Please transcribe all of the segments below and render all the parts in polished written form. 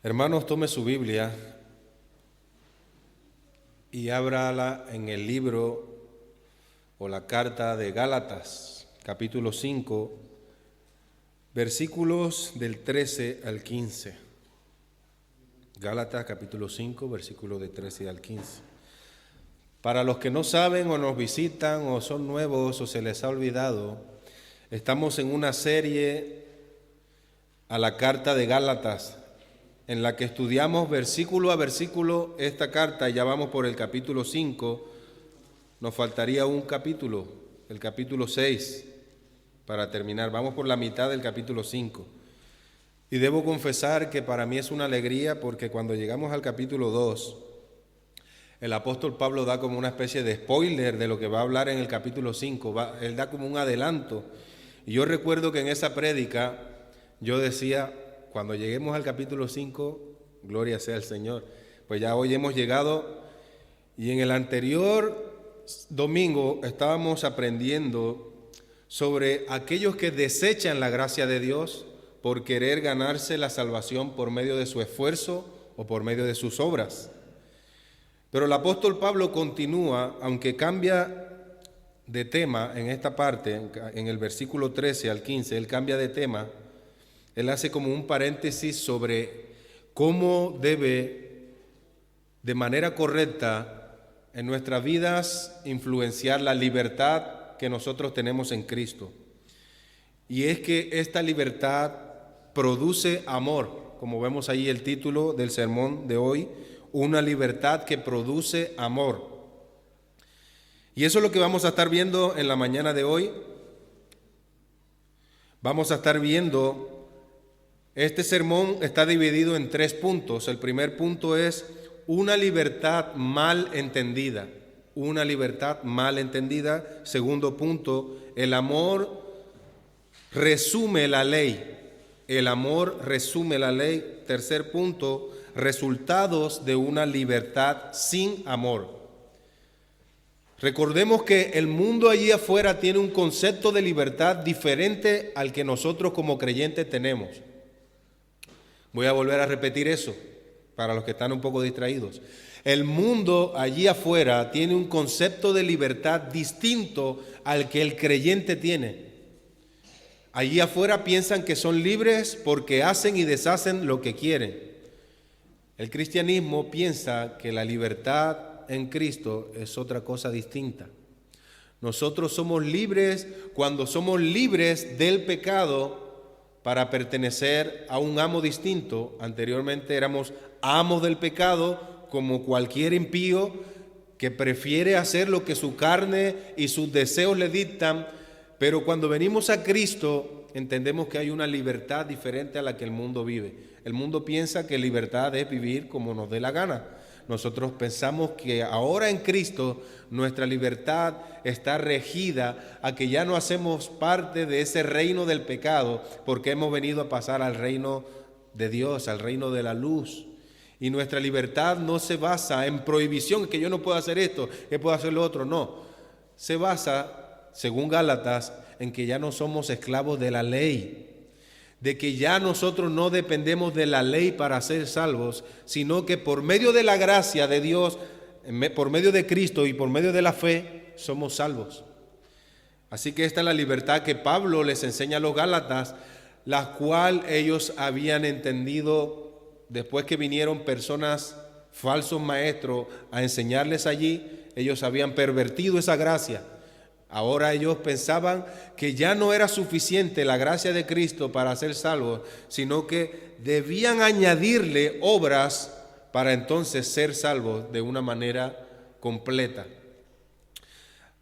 Hermanos, tome su Biblia y ábrala en el libro o la carta de Gálatas, capítulo 5, versículos del 13 al 15. Gálatas, capítulo 5, versículos del 13 al 15. Para los que no saben o nos visitan o son nuevos o se les ha olvidado, estamos en una serie a la carta de Gálatas, en la que estudiamos versículo a versículo esta carta. Ya vamos por el capítulo 5, nos faltaría un capítulo, el capítulo 6, para terminar. Vamos por la mitad del capítulo 5. Y debo confesar que para mí es una alegría porque cuando llegamos al capítulo 2, el apóstol Pablo da como una especie de spoiler de lo que va a hablar en el capítulo 5, él da como un adelanto. Y yo recuerdo que en esa prédica yo decía, cuando lleguemos al capítulo 5, gloria sea al Señor. Pues ya hoy hemos llegado y en el anterior domingo estábamos aprendiendo sobre aquellos que desechan la gracia de Dios por querer ganarse la salvación por medio de su esfuerzo o por medio de sus obras. Pero el apóstol Pablo continúa, aunque cambia de tema en esta parte, en el versículo 13 al 15, él cambia de tema. Él hace como un paréntesis sobre cómo debe, de manera correcta, en nuestras vidas influenciar la libertad que nosotros tenemos en Cristo. Y es que esta libertad produce amor, como vemos ahí el título del sermón de hoy, una libertad que produce amor. Y eso es lo que vamos a estar viendo en la mañana de hoy. Vamos a estar viendo. Este sermón está dividido en 3 puntos. El primer punto es una libertad mal entendida. Una libertad mal entendida. Segundo punto, el amor resume la ley. El amor resume la ley. Tercer punto, resultados de una libertad sin amor. Recordemos que el mundo allí afuera tiene un concepto de libertad diferente al que nosotros como creyentes tenemos. Voy a volver a repetir eso para los que están un poco distraídos. El mundo allí afuera tiene un concepto de libertad distinto al que el creyente tiene. Allí afuera piensan que son libres porque hacen y deshacen lo que quieren. El cristianismo piensa que la libertad en Cristo es otra cosa distinta. Nosotros somos libres cuando somos libres del pecado para pertenecer a un amo distinto. Anteriormente éramos amos del pecado, como cualquier impío que prefiere hacer lo que su carne y sus deseos le dictan, pero cuando venimos a Cristo entendemos que hay una libertad diferente a la que el mundo vive. El mundo piensa que libertad es vivir como nos dé la gana. Nosotros pensamos que ahora en Cristo nuestra libertad está regida a que ya no hacemos parte de ese reino del pecado porque hemos venido a pasar al reino de Dios, al reino de la luz. Y nuestra libertad no se basa en prohibición, que yo no puedo hacer esto, que puedo hacer lo otro, no. Se basa, según Gálatas, en que ya no somos esclavos de la ley, de que ya nosotros no dependemos de la ley para ser salvos, sino que por medio de la gracia de Dios, por medio de Cristo y por medio de la fe, somos salvos. Así que esta es la libertad que Pablo les enseña a los Gálatas, la cual ellos habían entendido después que vinieron personas, falsos maestros, a enseñarles allí. Ellos habían pervertido esa gracia. Ahora ellos pensaban que ya no era suficiente la gracia de Cristo para ser salvos, sino que debían añadirle obras para entonces ser salvos de una manera completa.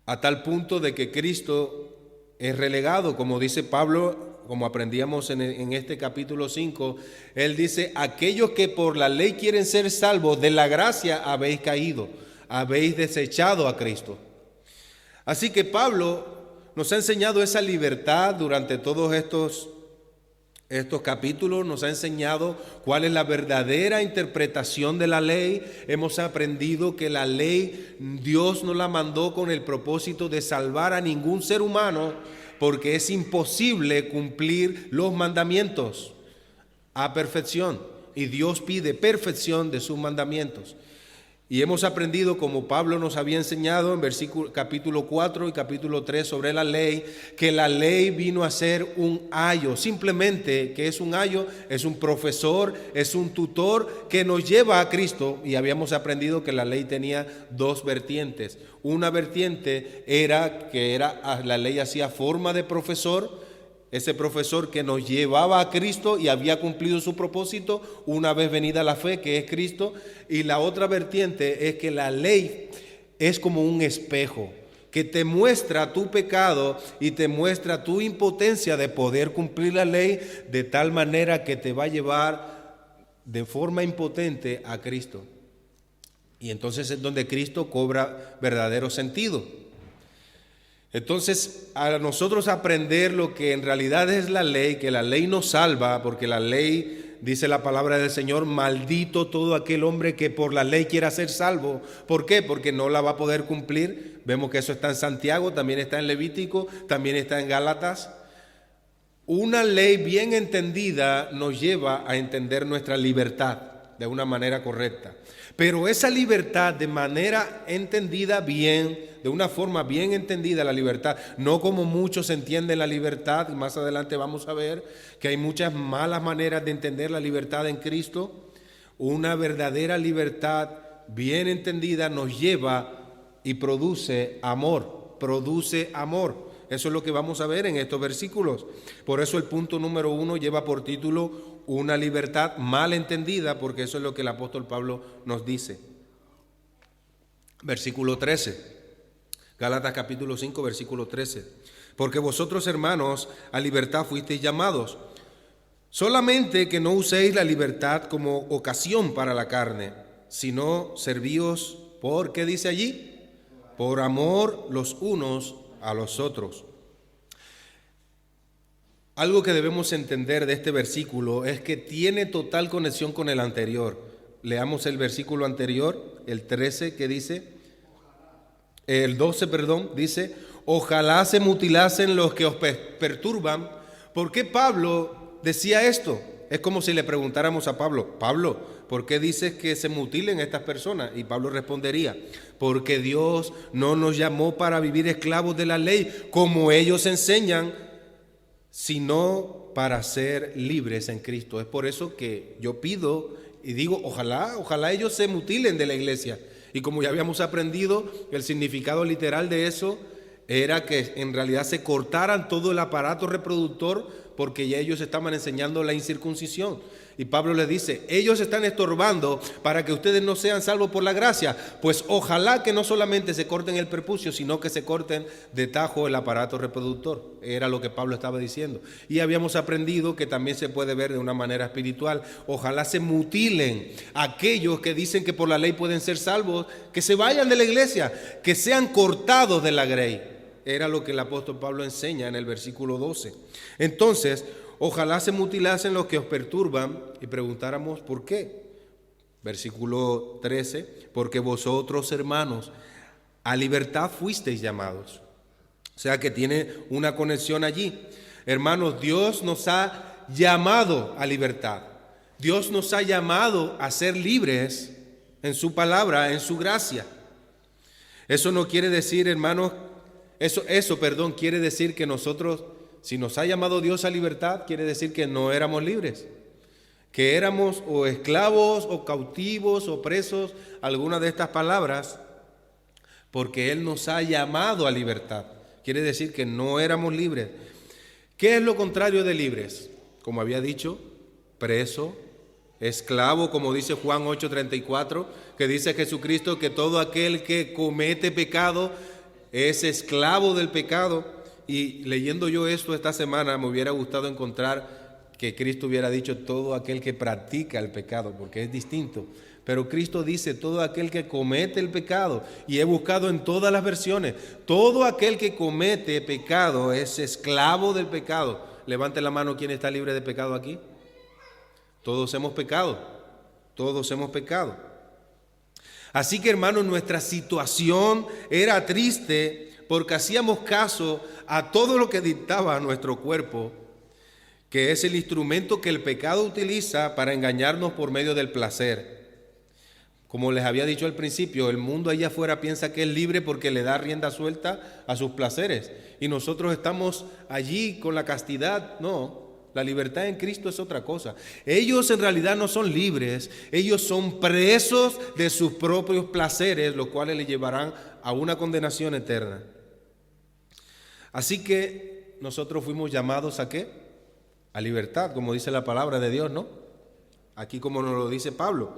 A tal punto de que Cristo es relegado, como dice Pablo, como aprendíamos en este capítulo 5, él dice, aquellos que por la ley quieren ser salvos, de la gracia habéis caído, habéis desechado a Cristo. Así que Pablo nos ha enseñado esa libertad durante todos estos capítulos, nos ha enseñado cuál es la verdadera interpretación de la ley. Hemos aprendido que la ley Dios no la mandó con el propósito de salvar a ningún ser humano, porque es imposible cumplir los mandamientos a perfección. y Dios pide perfección de sus mandamientos. Y hemos aprendido, como Pablo nos había enseñado en capítulo 4 y capítulo 3 sobre la ley, que la ley vino a ser un ayo. Simplemente, ¿qué es un ayo? Es un profesor, es un tutor que nos lleva a Cristo. Y habíamos aprendido que la ley tenía dos vertientes. Una vertiente era que la ley hacía forma de profesor, ese profesor que nos llevaba a Cristo y había cumplido su propósito una vez venida la fe, que es Cristo. Y la otra vertiente es que la ley es como un espejo que te muestra tu pecado y te muestra tu impotencia de poder cumplir la ley, de tal manera que te va a llevar de forma impotente a Cristo. Y entonces es donde Cristo cobra verdadero sentido. Entonces, a nosotros aprender lo que en realidad es la ley, que la ley nos salva, porque la ley, dice la palabra del Señor, maldito todo aquel hombre que por la ley quiera ser salvo. ¿Por qué? Porque no la va a poder cumplir. Vemos que eso está en Santiago, también está en Levítico, también está en Gálatas. Una ley bien entendida nos lleva a entender nuestra libertad de una manera correcta. Pero esa libertad de manera entendida bien, de una forma bien entendida la libertad, no como muchos entienden la libertad, y más adelante vamos a ver que hay muchas malas maneras de entender la libertad en Cristo. Una verdadera libertad bien entendida nos lleva y produce amor, produce amor. Eso es lo que vamos a ver en estos versículos. Por eso el punto número 1 lleva por título una libertad mal entendida, porque eso es lo que el apóstol Pablo nos dice. Versículo 13, Gálatas capítulo 5, versículo 13. Porque vosotros, hermanos, a libertad fuisteis llamados, solamente que no uséis la libertad como ocasión para la carne, sino servíos por, ¿qué dice allí? Por amor los unos a los otros. Algo que debemos entender de este versículo es que tiene total conexión con el anterior. Leamos el versículo anterior, el 13, que dice, el 12, perdón, dice, ojalá se mutilasen los que os perturban. ¿Por qué Pablo decía esto? Es como si le preguntáramos a Pablo, Pablo, ¿por qué dices que se mutilen estas personas? Y Pablo respondería, porque Dios no nos llamó para vivir esclavos de la ley, como ellos enseñan, sino para ser libres en Cristo. Es por eso que yo pido y digo, ojalá ellos se mutilen de la iglesia. Y como ya habíamos aprendido, el significado literal de eso era que en realidad se cortaran todo el aparato reproductor, porque ya ellos estaban enseñando la incircuncisión. Y Pablo les dice, ellos están estorbando para que ustedes no sean salvos por la gracia. Pues ojalá que no solamente se corten el prepucio, sino que se corten de tajo el aparato reproductor. Era lo que Pablo estaba diciendo. Y habíamos aprendido que también se puede ver de una manera espiritual. Ojalá se mutilen aquellos que dicen que por la ley pueden ser salvos, que se vayan de la iglesia, que sean cortados de la grey. Era lo que el apóstol Pablo enseña en el versículo 12. Entonces, ojalá se mutilasen los que os perturban, y preguntáramos ¿por qué? Versículo 13, porque vosotros, hermanos, a libertad fuisteis llamados. O sea que tiene una conexión allí. Hermanos, Dios nos ha llamado a libertad. Dios nos ha llamado a ser libres en su palabra, en su gracia. Eso no quiere decir, hermanos, quiere decir que nosotros, si nos ha llamado Dios a libertad, quiere decir que no éramos libres, que éramos o esclavos o cautivos o presos, alguna de estas palabras, porque Él nos ha llamado a libertad. Quiere decir que no éramos libres. ¿Qué es lo contrario de libres? Como había dicho, preso, esclavo, como dice Juan 8:34, que dice Jesucristo que todo aquel que comete pecado es esclavo del pecado. Y leyendo yo esto esta semana, me hubiera gustado encontrar que Cristo hubiera dicho todo aquel que practica el pecado, porque es distinto. Pero Cristo dice todo aquel que comete el pecado, y he buscado en todas las versiones, todo aquel que comete pecado es esclavo del pecado. Levante la mano quien está libre de pecado aquí. Todos hemos pecado, todos hemos pecado. Así que, hermanos, nuestra situación era triste porque hacíamos caso a todo lo que dictaba nuestro cuerpo, que es el instrumento que el pecado utiliza para engañarnos por medio del placer. Como les había dicho al principio, el mundo allá afuera piensa que es libre porque le da rienda suelta a sus placeres. Y nosotros estamos allí con la castidad. No, la libertad en Cristo es otra cosa. Ellos en realidad no son libres, ellos son presos de sus propios placeres, los cuales les llevarán a una condenación eterna. Así que nosotros fuimos llamados ¿a qué? A libertad, como dice la palabra de Dios, ¿no? Aquí como nos lo dice Pablo.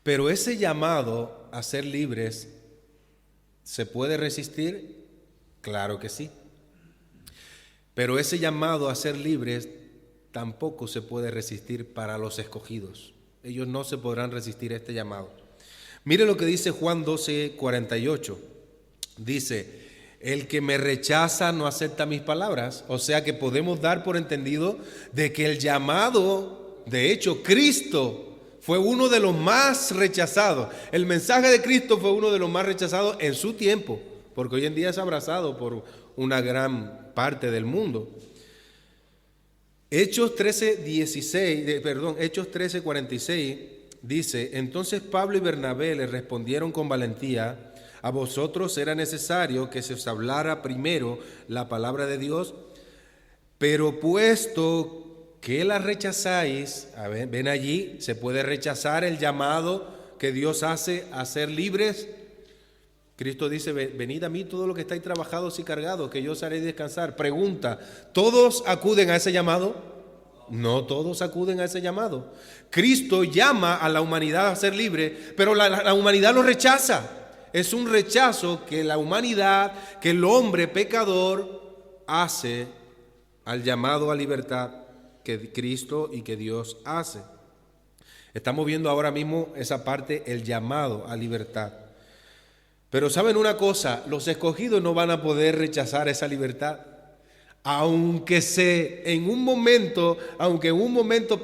Pero ese llamado a ser libres, ¿se puede resistir? Claro que sí. Pero ese llamado a ser libres tampoco se puede resistir para los escogidos. Ellos no se podrán resistir a este llamado. Mire lo que dice Juan 12:48. Dice, el que me rechaza no acepta mis palabras. O sea que podemos dar por entendido de que el llamado, de hecho, Cristo fue uno de los más rechazados. El mensaje de Cristo fue uno de los más rechazados en su tiempo, porque hoy en día es abrazado por una gran parte del mundo. Hechos 13:46 dice, entonces Pablo y Bernabé le respondieron con valentía, a vosotros era necesario que se os hablara primero la palabra de Dios, pero puesto que la rechazáis, a ver, ven allí, se puede rechazar el llamado que Dios hace a ser libres. Cristo dice, venid a mí todos los que estáis trabajados y cargados, que yo os haré descansar. Pregunta, ¿todos acuden a ese llamado? No todos acuden a ese llamado. Cristo llama a la humanidad a ser libre, pero la humanidad lo rechaza. Es un rechazo que la humanidad, que el hombre pecador hace al llamado a libertad que Cristo y que Dios hace. Estamos viendo ahora mismo esa parte, el llamado a libertad. Pero ¿saben una cosa? Los escogidos no van a poder rechazar esa libertad. Aunque en un momento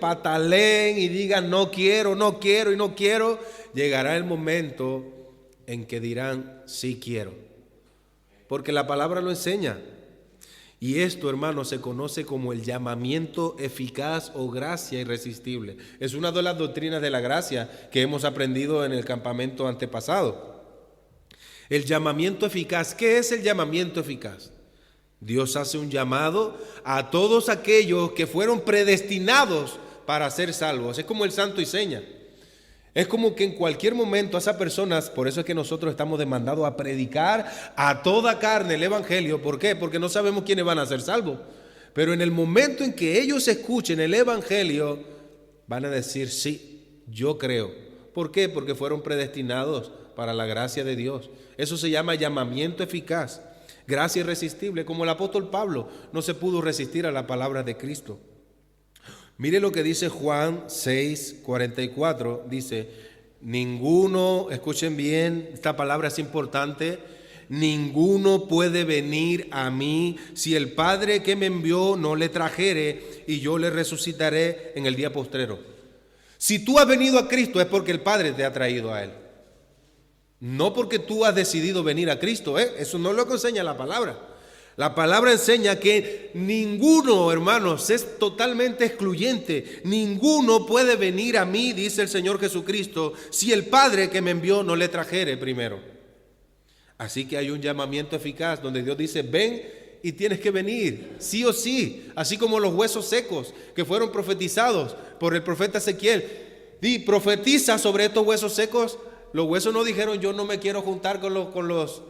pataleen y digan no quiero, llegará el momento en que dirán sí quiero. Porque la palabra lo enseña. Y esto, hermanos, se conoce como el llamamiento eficaz o gracia irresistible. Es una de las doctrinas de la gracia que hemos aprendido en el campamento antepasado. El llamamiento eficaz. ¿Qué es el llamamiento eficaz? Dios hace un llamado a todos aquellos que fueron predestinados para ser salvos. Es como el santo y seña. Es como que en cualquier momento a esas personas, por eso es que nosotros estamos demandados a predicar a toda carne el evangelio. ¿Por qué? Porque no sabemos quiénes van a ser salvos. Pero en el momento en que ellos escuchen el evangelio, van a decir, sí, yo creo. ¿Por qué? Porque fueron predestinados para la gracia de Dios. Eso se llama llamamiento eficaz, gracia irresistible, como el apóstol Pablo no se pudo resistir a la palabra de Cristo. Mire lo que dice Juan 6:44, dice, ninguno, escuchen bien, esta palabra es importante, ninguno puede venir a mí si el Padre que me envió no le trajere y yo le resucitaré en el día postrero. Si tú has venido a Cristo es porque el Padre te ha traído a Él. No porque tú has decidido venir a Cristo, eso no es lo que enseña la palabra. La palabra enseña que ninguno, hermanos, es totalmente excluyente. Ninguno puede venir a mí, dice el Señor Jesucristo, si el Padre que me envió no le trajere primero. Así que hay un llamamiento eficaz donde Dios dice, ven y tienes que venir, sí o sí. Así como los huesos secos que fueron profetizados por el profeta Ezequiel. Profetiza sobre estos huesos secos. Los huesos no dijeron, yo no me quiero juntar con los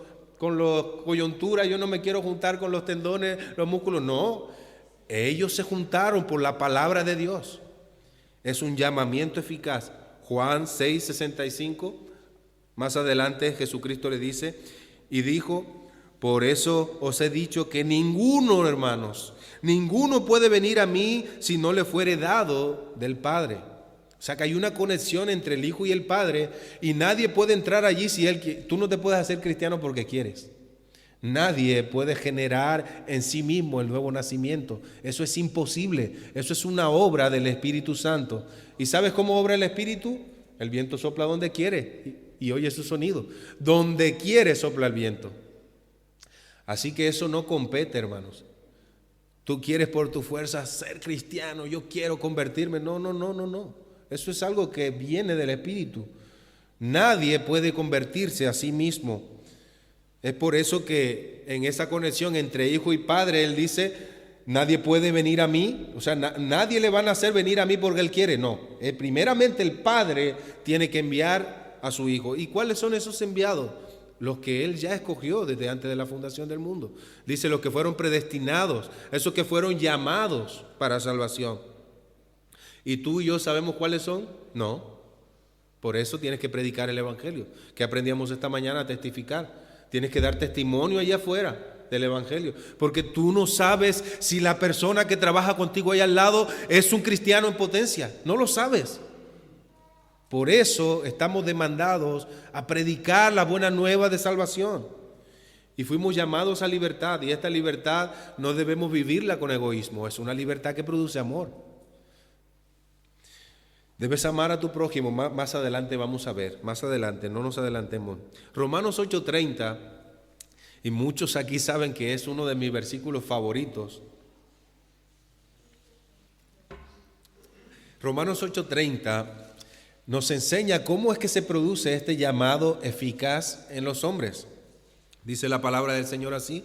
coyunturas, yo no me quiero juntar con los tendones, los músculos. No, ellos se juntaron por la palabra de Dios. Es un llamamiento eficaz. Juan 6:65, más adelante Jesucristo le dice, y dijo, por eso os he dicho que ninguno, hermanos, ninguno puede venir a mí si no le fuere dado del Padre. O sea que hay una conexión entre el Hijo y el Padre y nadie puede entrar allí si tú no te puedes hacer cristiano porque quieres. Nadie puede generar en sí mismo el nuevo nacimiento. Eso es imposible. Eso es una obra del Espíritu Santo. ¿Y sabes cómo obra el Espíritu? El viento sopla donde quiere y oye su sonido. Donde quiere sopla el viento. Así que eso no compete, hermanos. Tú quieres por tu fuerza ser cristiano, yo quiero convertirme. No, no, no, no, no. Eso es algo que viene del Espíritu. Nadie puede convertirse a sí mismo. Es por eso que en esa conexión entre hijo y padre, él dice, nadie puede venir a mí, o sea, nadie le van a hacer venir a mí porque él quiere, no. Primeramente el padre tiene que enviar a su hijo. ¿Y cuáles son esos enviados? Los que él ya escogió desde antes de la fundación del mundo. Dice, los que fueron predestinados, esos que fueron llamados para salvación. ¿Y tú y yo sabemos cuáles son? No. Por eso tienes que predicar el Evangelio, que aprendíamos esta mañana a testificar. Tienes que dar testimonio allá afuera del Evangelio, porque tú no sabes si la persona que trabaja contigo ahí al lado es un cristiano en potencia. No lo sabes. Por eso estamos demandados a predicar la buena nueva de salvación. Y fuimos llamados a libertad, y esta libertad no debemos vivirla con egoísmo. Es una libertad que produce amor. Debes amar a tu prójimo. Más adelante vamos a ver, más adelante, no nos adelantemos. Romanos 8:30, y muchos aquí saben que es uno de mis versículos favoritos. Romanos 8:30 nos enseña cómo es que se produce este llamado eficaz en los hombres. Dice la palabra del Señor así: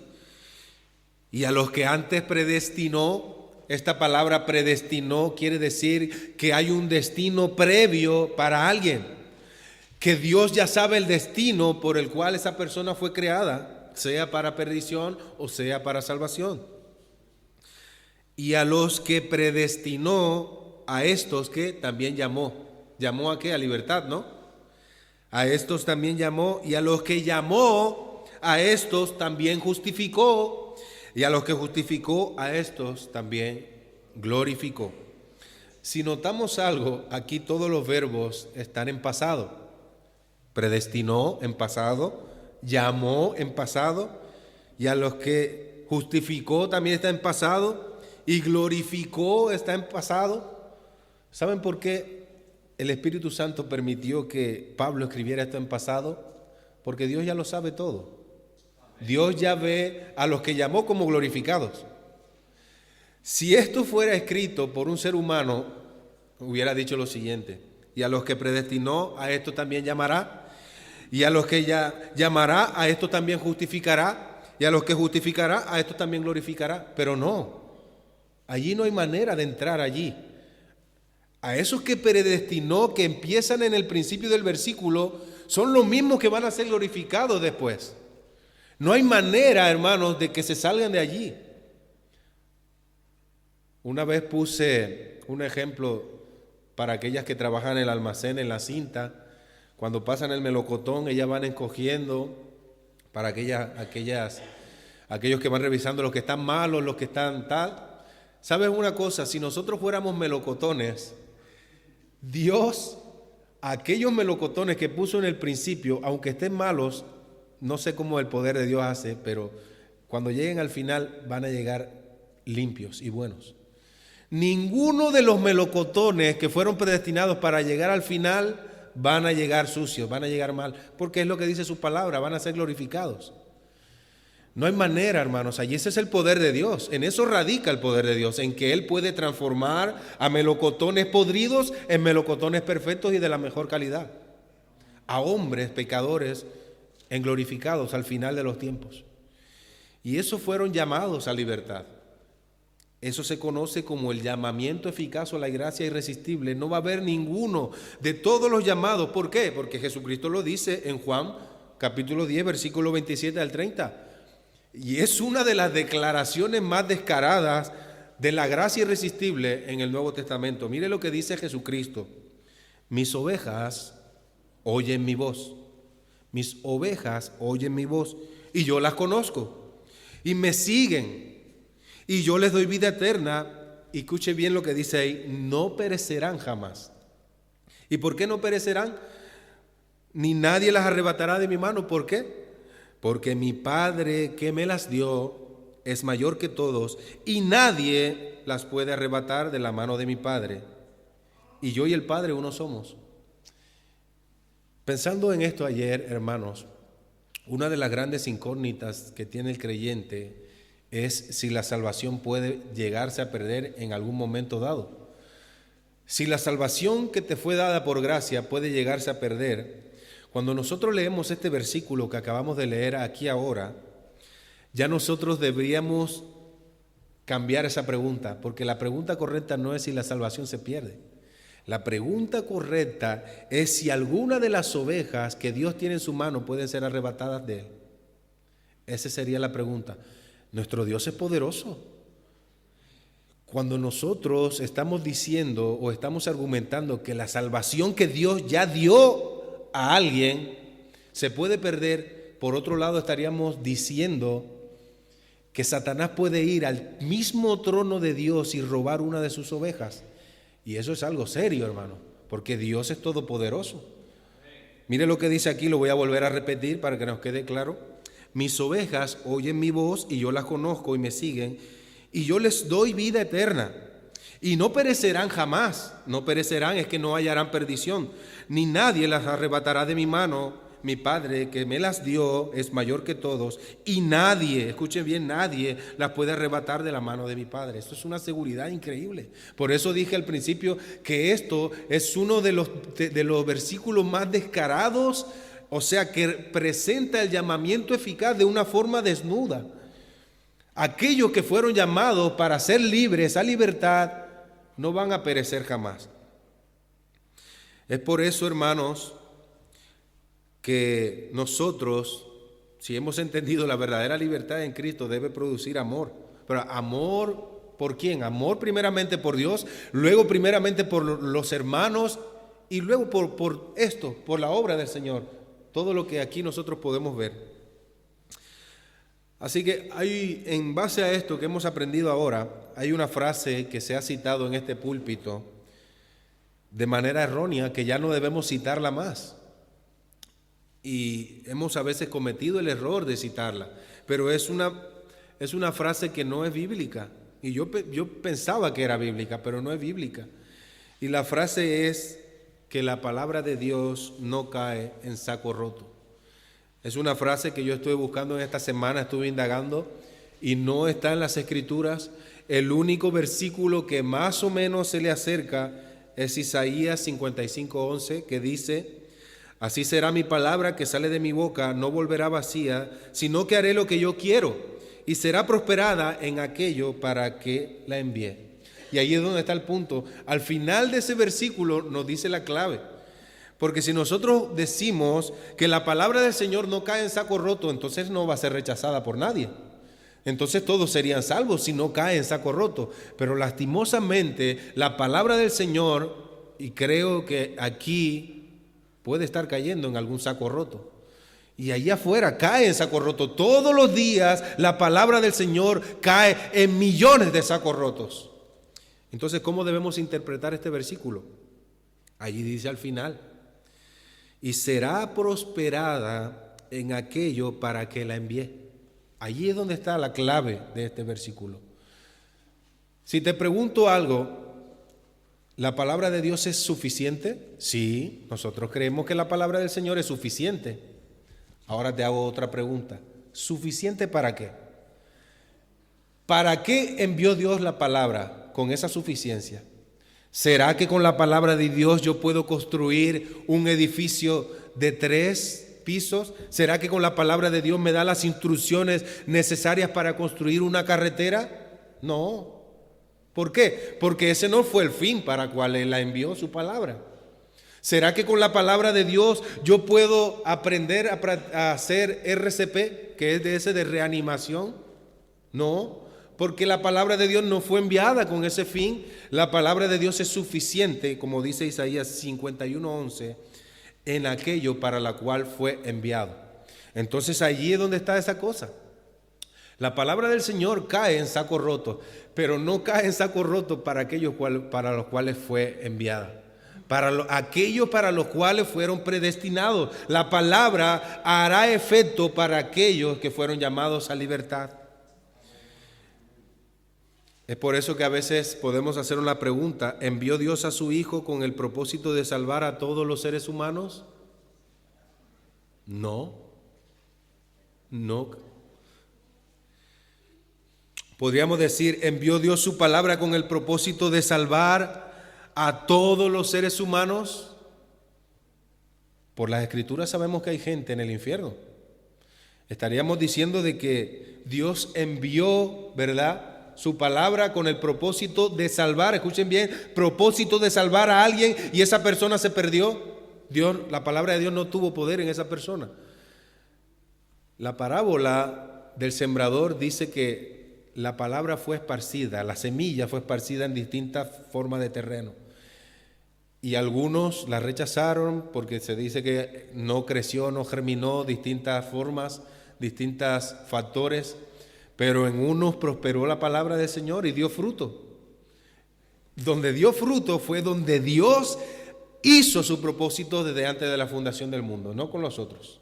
y a los que antes predestinó. Esta palabra predestinó quiere decir que hay un destino previo para alguien, que Dios ya sabe el destino por el cual esa persona fue creada, sea para perdición o sea para salvación. Y a los que predestinó, a estos que también llamó a qué, a libertad, ¿no? A estos también llamó, y a los que llamó, a estos también justificó. Y a los que justificó, a estos también glorificó. Si notamos algo, aquí todos los verbos están en pasado. Predestinó en pasado, llamó en pasado, y a los que justificó también está en pasado, y glorificó está en pasado. ¿Saben por qué el Espíritu Santo permitió que Pablo escribiera esto en pasado? Porque Dios ya lo sabe todo. Dios ya ve a los que llamó como glorificados. Si esto fuera escrito por un ser humano, hubiera dicho lo siguiente: y a los que predestinó, a esto también llamará, y a los que ya llamará, a esto también justificará, y a los que justificará, a esto también glorificará. Pero no, allí no hay manera de entrar allí. A esos que predestinó, que empiezan en el principio del versículo, son los mismos que van a ser glorificados después. No hay manera, hermanos, de que se salgan de allí. Una vez puse un ejemplo para aquellas que trabajan en el almacén, en la cinta. Cuando pasan el melocotón, ellas van escogiendo para aquellos que van revisando los que están malos, los que están tal. ¿Sabes una cosa? Si nosotros fuéramos melocotones, Dios, aquellos melocotones que puso en el principio, aunque estén malos, no sé cómo el poder de Dios hace, pero cuando lleguen al final van a llegar limpios y buenos. Ninguno de los melocotones que fueron predestinados para llegar al final van a llegar sucios, van a llegar mal, porque es lo que dice su palabra, van a ser glorificados. No hay manera, hermanos, allí ese es el poder de Dios, en eso radica el poder de Dios, en que Él puede transformar a melocotones podridos en melocotones perfectos y de la mejor calidad, a hombres pecadores en glorificados al final de los tiempos. Y esos fueron llamados a libertad. Eso se conoce como el llamamiento eficaz o la gracia irresistible. No va a haber ninguno de todos los llamados. ¿Por qué? Porque Jesucristo lo dice en Juan capítulo 10, versículo 27 al 30. Y es una de las declaraciones más descaradas de la gracia irresistible en el Nuevo Testamento. Mire lo que dice Jesucristo: mis ovejas oyen mi voz. Mis ovejas oyen mi voz y yo las conozco y me siguen y yo les doy vida eterna. Y escuche bien lo que dice ahí: no perecerán jamás. ¿Y por qué no perecerán? Ni nadie las arrebatará de mi mano. ¿Por qué? Porque mi Padre que me las dio es mayor que todos y nadie las puede arrebatar de la mano de mi Padre. Y yo y el Padre uno somos. Pensando en esto ayer, hermanos, una de las grandes incógnitas que tiene el creyente es si la salvación puede llegarse a perder en algún momento dado. Si la salvación que te fue dada por gracia puede llegarse a perder, cuando nosotros leemos este versículo que acabamos de leer aquí ahora, ya nosotros deberíamos cambiar esa pregunta, porque la pregunta correcta no es si la salvación se pierde. La pregunta correcta es si alguna de las ovejas que Dios tiene en su mano pueden ser arrebatadas de Él. Esa sería la pregunta. Nuestro Dios es poderoso. Cuando nosotros estamos diciendo o estamos argumentando que la salvación que Dios ya dio a alguien se puede perder, por otro lado estaríamos diciendo que Satanás puede ir al mismo trono de Dios y robar una de sus ovejas. Y eso es algo serio, hermano, porque Dios es todopoderoso. Mire lo que dice aquí, lo voy a volver a repetir para que nos quede claro. Mis ovejas oyen mi voz y yo las conozco y me siguen, y yo les doy vida eterna, y no perecerán jamás. No perecerán es que no hallarán perdición, ni nadie las arrebatará de mi mano. Mi Padre que me las dio es mayor que todos, y nadie, escuchen bien, nadie las puede arrebatar de la mano de mi Padre. Esto es una seguridad increíble. Por eso dije al principio que esto es uno de los versículos más descarados, o sea, que presenta el llamamiento eficaz de una forma desnuda. Aquellos que fueron llamados para ser libres, a libertad, no van a perecer jamás. Es por eso, hermanos, que nosotros, si hemos entendido la verdadera libertad en Cristo, debe producir amor. Pero amor, ¿por quién? Amor primeramente por Dios, luego primeramente por los hermanos y luego por esto, por la obra del Señor. Todo lo que aquí nosotros podemos ver. Así que en base a esto que hemos aprendido ahora, hay una frase que se ha citado en este púlpito de manera errónea que ya no debemos citarla más. Y hemos a veces cometido el error de citarla, pero es una frase que no es bíblica. Y yo pensaba que era bíblica, pero no es bíblica. Y la frase es que la palabra de Dios no cae en saco roto. Es una frase que yo estuve buscando en esta semana, estuve indagando y no está en las Escrituras. El único versículo que más o menos se le acerca es Isaías 55:11, que dice: así será mi palabra que sale de mi boca, no volverá vacía, sino que haré lo que yo quiero y será prosperada en aquello para que la envíe. Y ahí es donde está el punto. Al final de ese versículo nos dice la clave. Porque si nosotros decimos que la palabra del Señor no cae en saco roto, entonces no va a ser rechazada por nadie. Entonces todos serían salvos si no cae en saco roto. Pero lastimosamente la palabra del Señor, y creo que aquí puede estar cayendo en algún saco roto. Y allá afuera cae en saco roto. Todos los días la palabra del Señor cae en millones de sacos rotos. Entonces, ¿cómo debemos interpretar este versículo? Allí dice al final: y será prosperada en aquello para que la envíe. Allí es donde está la clave de este versículo. Si te pregunto algo, ¿la palabra de Dios es suficiente? Sí, nosotros creemos que la palabra del Señor es suficiente. Ahora te hago otra pregunta. ¿Suficiente para qué? ¿Para qué envió Dios la palabra con esa suficiencia? ¿Será que con la palabra de Dios yo puedo construir un edificio de 3 pisos? ¿Será que con la palabra de Dios me da las instrucciones necesarias para construir una carretera? No. ¿Por qué? Porque ese no fue el fin para el cual Él la envió, su palabra. ¿Será que con la palabra de Dios yo puedo aprender a hacer RCP, que es de reanimación? No. Porque la palabra de Dios no fue enviada con ese fin. La palabra de Dios es suficiente, como dice Isaías 51:11, en aquello para la cual fue enviado. Entonces allí es donde está esa cosa. La palabra del Señor cae en saco roto, pero no cae en saco roto para aquellos para los cuales fue enviada. Aquellos para los cuales fueron predestinados. La palabra hará efecto para aquellos que fueron llamados a libertad. Es por eso que a veces podemos hacer una pregunta: ¿envió Dios a su Hijo con el propósito de salvar a todos los seres humanos? No. Podríamos decir, envió Dios su palabra con el propósito de salvar a todos los seres humanos. Por las Escrituras sabemos que hay gente en el infierno. Estaríamos diciendo de que Dios envió, ¿verdad?, su palabra con el propósito de salvar, escuchen bien, propósito de salvar a alguien y esa persona se perdió. La palabra de Dios no tuvo poder en esa persona. La parábola del sembrador dice que la palabra fue esparcida, la semilla fue esparcida en distintas formas de terreno. Y algunos la rechazaron porque se dice que no creció, no germinó, distintas formas, distintos factores. Pero en unos prosperó la palabra del Señor y dio fruto. Donde dio fruto fue donde Dios hizo su propósito desde antes de la fundación del mundo, no con los otros.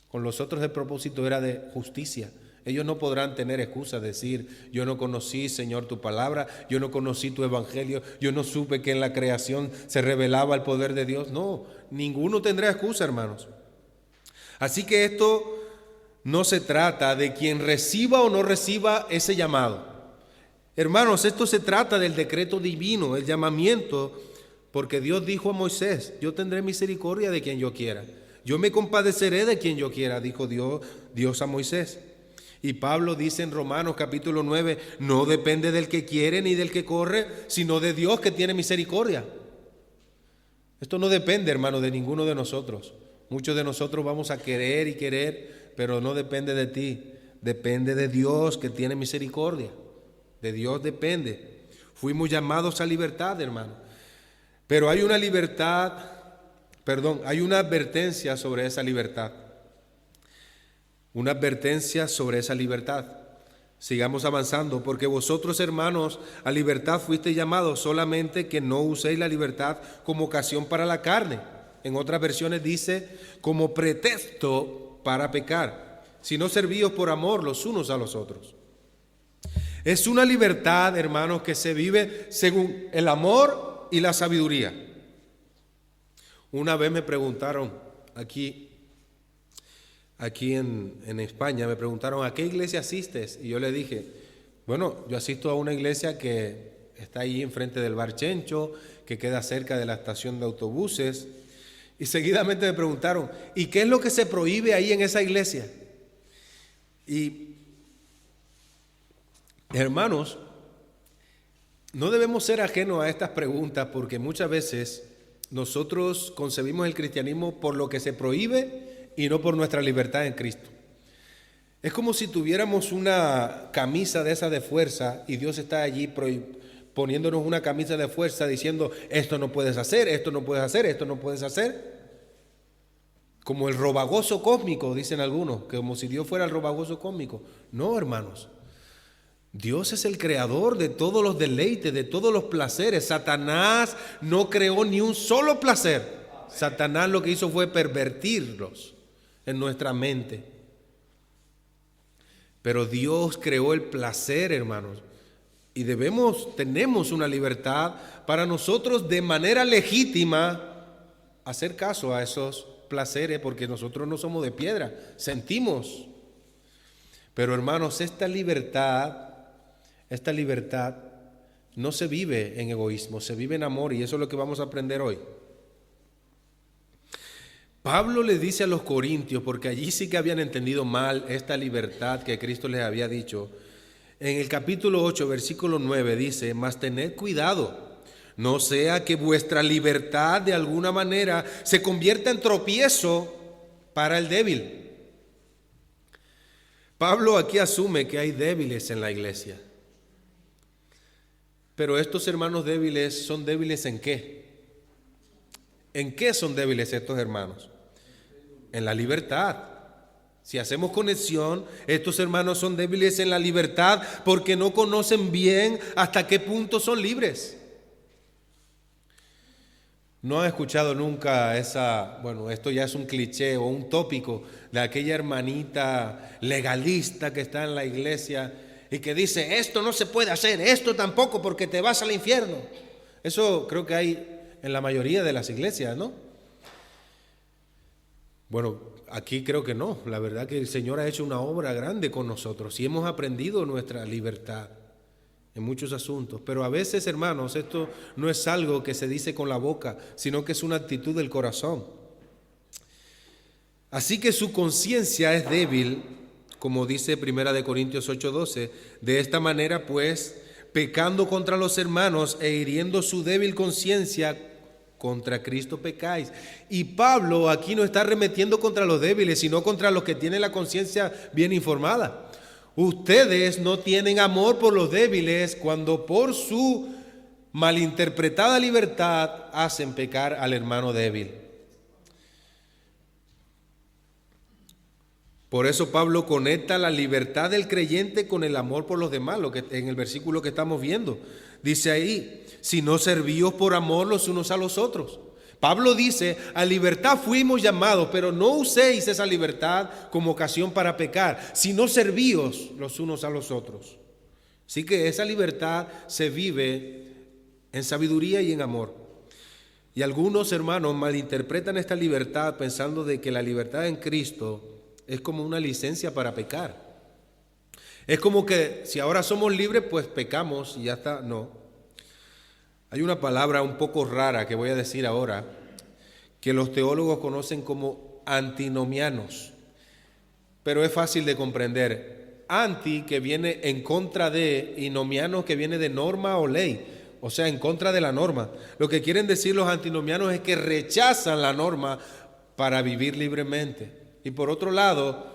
Con los otros el propósito era de justicia. Ellos no podrán tener excusa de decir, yo no conocí, Señor, tu palabra, yo no conocí tu evangelio, yo no supe que en la creación se revelaba el poder de Dios. No, ninguno tendrá excusa, hermanos. Así que esto no se trata de quien reciba o no reciba ese llamado. Hermanos, esto se trata del decreto divino, el llamamiento, porque Dios dijo a Moisés, yo tendré misericordia de quien yo quiera. Yo me compadeceré de quien yo quiera, dijo Dios a Moisés. Y Pablo dice en Romanos capítulo 9, no depende del que quiere ni del que corre, sino de Dios que tiene misericordia. Esto no depende, hermano, de ninguno de nosotros. Muchos de nosotros vamos a querer y querer, pero no depende de ti, depende de Dios que tiene misericordia. De Dios depende. Fuimos llamados a libertad, hermano. Pero hay una hay una advertencia sobre esa libertad. Una advertencia sobre esa libertad. Sigamos avanzando, porque vosotros, hermanos, a libertad fuisteis llamados, solamente que no uséis la libertad como ocasión para la carne. En otras versiones dice, como pretexto para pecar, sino servíos por amor los unos a los otros. Es una libertad, hermanos, que se vive según el amor y la sabiduría. Una vez me preguntaron aquí en España, me preguntaron, ¿a qué iglesia asistes? Y yo le dije, bueno, yo asisto a una iglesia que está ahí enfrente del Bar Chencho, que queda cerca de la estación de autobuses. Y seguidamente me preguntaron, ¿y qué es lo que se prohíbe ahí en esa iglesia? Y hermanos, no debemos ser ajenos a estas preguntas porque muchas veces nosotros concebimos el cristianismo por lo que se prohíbe y no por nuestra libertad en Cristo. Es como si tuviéramos una camisa de esa de fuerza y Dios está allí poniéndonos una camisa de fuerza diciendo, esto no puedes hacer, esto no puedes hacer, esto no puedes hacer. Como el robagoso cósmico, dicen algunos, como si Dios fuera el robagoso cósmico. No, hermanos. Dios es el creador de todos los deleites, de todos los placeres. Satanás no creó ni un solo placer. Satanás lo que hizo fue pervertirlos en nuestra mente. Pero Dios creó el placer, hermanos. Y tenemos una libertad para nosotros de manera legítima hacer caso a esos placeres, porque nosotros no somos de piedra, sentimos. Pero hermanos, esta libertad no se vive en egoísmo, se vive en amor, y eso es lo que vamos a aprender hoy. Pablo le dice a los corintios, porque allí sí que habían entendido mal esta libertad que Cristo les había dicho. En el capítulo 8, versículo 9 dice, mas tened cuidado, no sea que vuestra libertad de alguna manera se convierta en tropiezo para el débil. Pablo aquí asume que hay débiles en la iglesia. Pero estos hermanos débiles, ¿son débiles en qué? ¿En qué son débiles estos hermanos? En la libertad. Si hacemos conexión, estos hermanos son débiles en la libertad porque no conocen bien hasta qué punto son libres. ¿No han escuchado nunca esto ya es un cliché o un tópico de aquella hermanita legalista que está en la iglesia y que dice, esto no se puede hacer, esto tampoco porque te vas al infierno? Eso creo que hay en la mayoría de las iglesias, ¿no? Bueno, aquí creo que no. La verdad que el Señor ha hecho una obra grande con nosotros y hemos aprendido nuestra libertad en muchos asuntos. Pero a veces, hermanos, esto no es algo que se dice con la boca, sino que es una actitud del corazón. Así que su conciencia es débil, como dice 1 Corintios 8:12. De esta manera, pues, pecando contra los hermanos e hiriendo su débil conciencia, contra Cristo pecáis. Y Pablo aquí no está arremetiendo contra los débiles, sino contra los que tienen la conciencia bien informada. Ustedes no tienen amor por los débiles cuando por su malinterpretada libertad hacen pecar al hermano débil. Por eso Pablo conecta la libertad del creyente con el amor por los demás, lo que en el versículo que estamos viendo. Dice ahí, si no servíos por amor los unos a los otros. Pablo dice, a libertad fuimos llamados, pero no uséis esa libertad como ocasión para pecar, sino servíos los unos a los otros. Así que esa libertad se vive en sabiduría y en amor. Y algunos hermanos malinterpretan esta libertad pensando de que la libertad en Cristo es como una licencia para pecar. Es como que si ahora somos libres, pues pecamos y ya está. No. Hay una palabra un poco rara que voy a decir ahora, que los teólogos conocen como antinomianos, pero es fácil de comprender. Anti, que viene en contra de, y nomianos, que viene de norma o ley, o sea, en contra de la norma. Lo que quieren decir los antinomianos es que rechazan la norma para vivir libremente. Y por otro lado,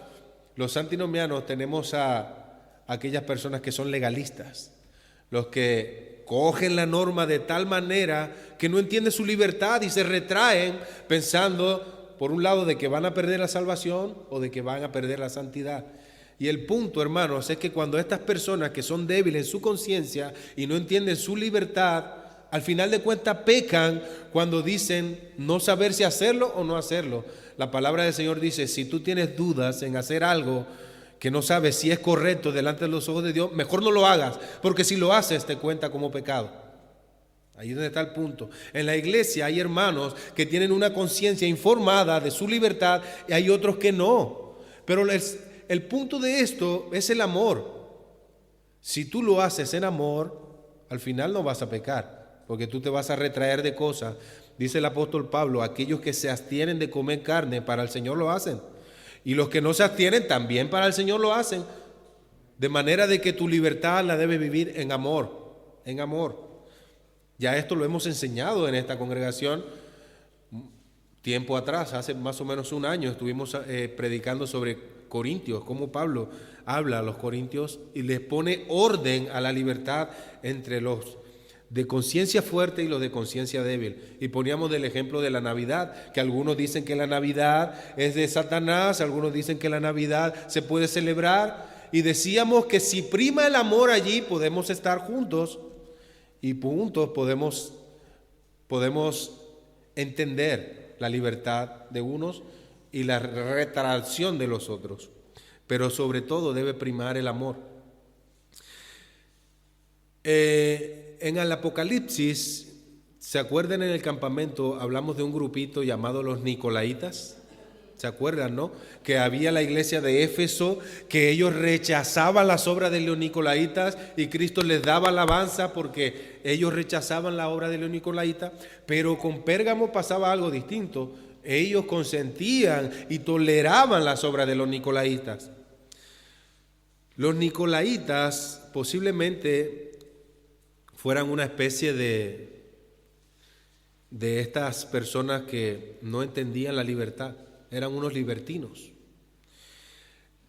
los antinomianos tenemos a aquellas personas que son legalistas, los que cogen la norma de tal manera que no entienden su libertad y se retraen pensando, por un lado, de que van a perder la salvación o de que van a perder la santidad. Y el punto, hermanos, es que cuando estas personas que son débiles en su conciencia y no entienden su libertad, al final de cuentas pecan cuando dicen no saber si hacerlo o no hacerlo. La palabra del Señor dice, si tú tienes dudas en hacer algo que no sabes si es correcto delante de los ojos de Dios, mejor no lo hagas, porque si lo haces te cuenta como pecado. Ahí es donde está el punto. En la iglesia hay hermanos que tienen una conciencia informada de su libertad y hay otros que no. Pero el punto de esto es el amor. Si tú lo haces en amor, al final no vas a pecar, porque tú te vas a retraer de cosas. Dice el apóstol Pablo, aquellos que se abstienen de comer carne, para el Señor lo hacen. Y los que no se abstienen, también para el Señor lo hacen. De manera de que tu libertad la debes vivir en amor, en amor. Ya esto lo hemos enseñado en esta congregación tiempo atrás, hace más o menos un año, estuvimos predicando sobre Corintios, cómo Pablo habla a los corintios y les pone orden a la libertad entre los de conciencia fuerte y los de conciencia débil. Y poníamos el ejemplo de la Navidad, que algunos dicen que la Navidad es de Satanás, algunos dicen que la Navidad se puede celebrar, y decíamos que si prima el amor allí podemos estar juntos y juntos podemos entender la libertad de unos y la retracción de los otros, pero sobre todo debe primar el amor. En el Apocalipsis, ¿se acuerdan? En el campamento hablamos de un grupito llamado los Nicolaitas. ¿Se acuerdan, no? Que había la iglesia de Éfeso, que ellos rechazaban las obras de los Nicolaitas y Cristo les daba alabanza porque ellos rechazaban la obra de los Nicolaitas. Pero con Pérgamo pasaba algo distinto. Ellos consentían y toleraban las obras de los Nicolaitas. Los Nicolaitas posiblemente fueran una especie de estas personas que no entendían la libertad, eran unos libertinos.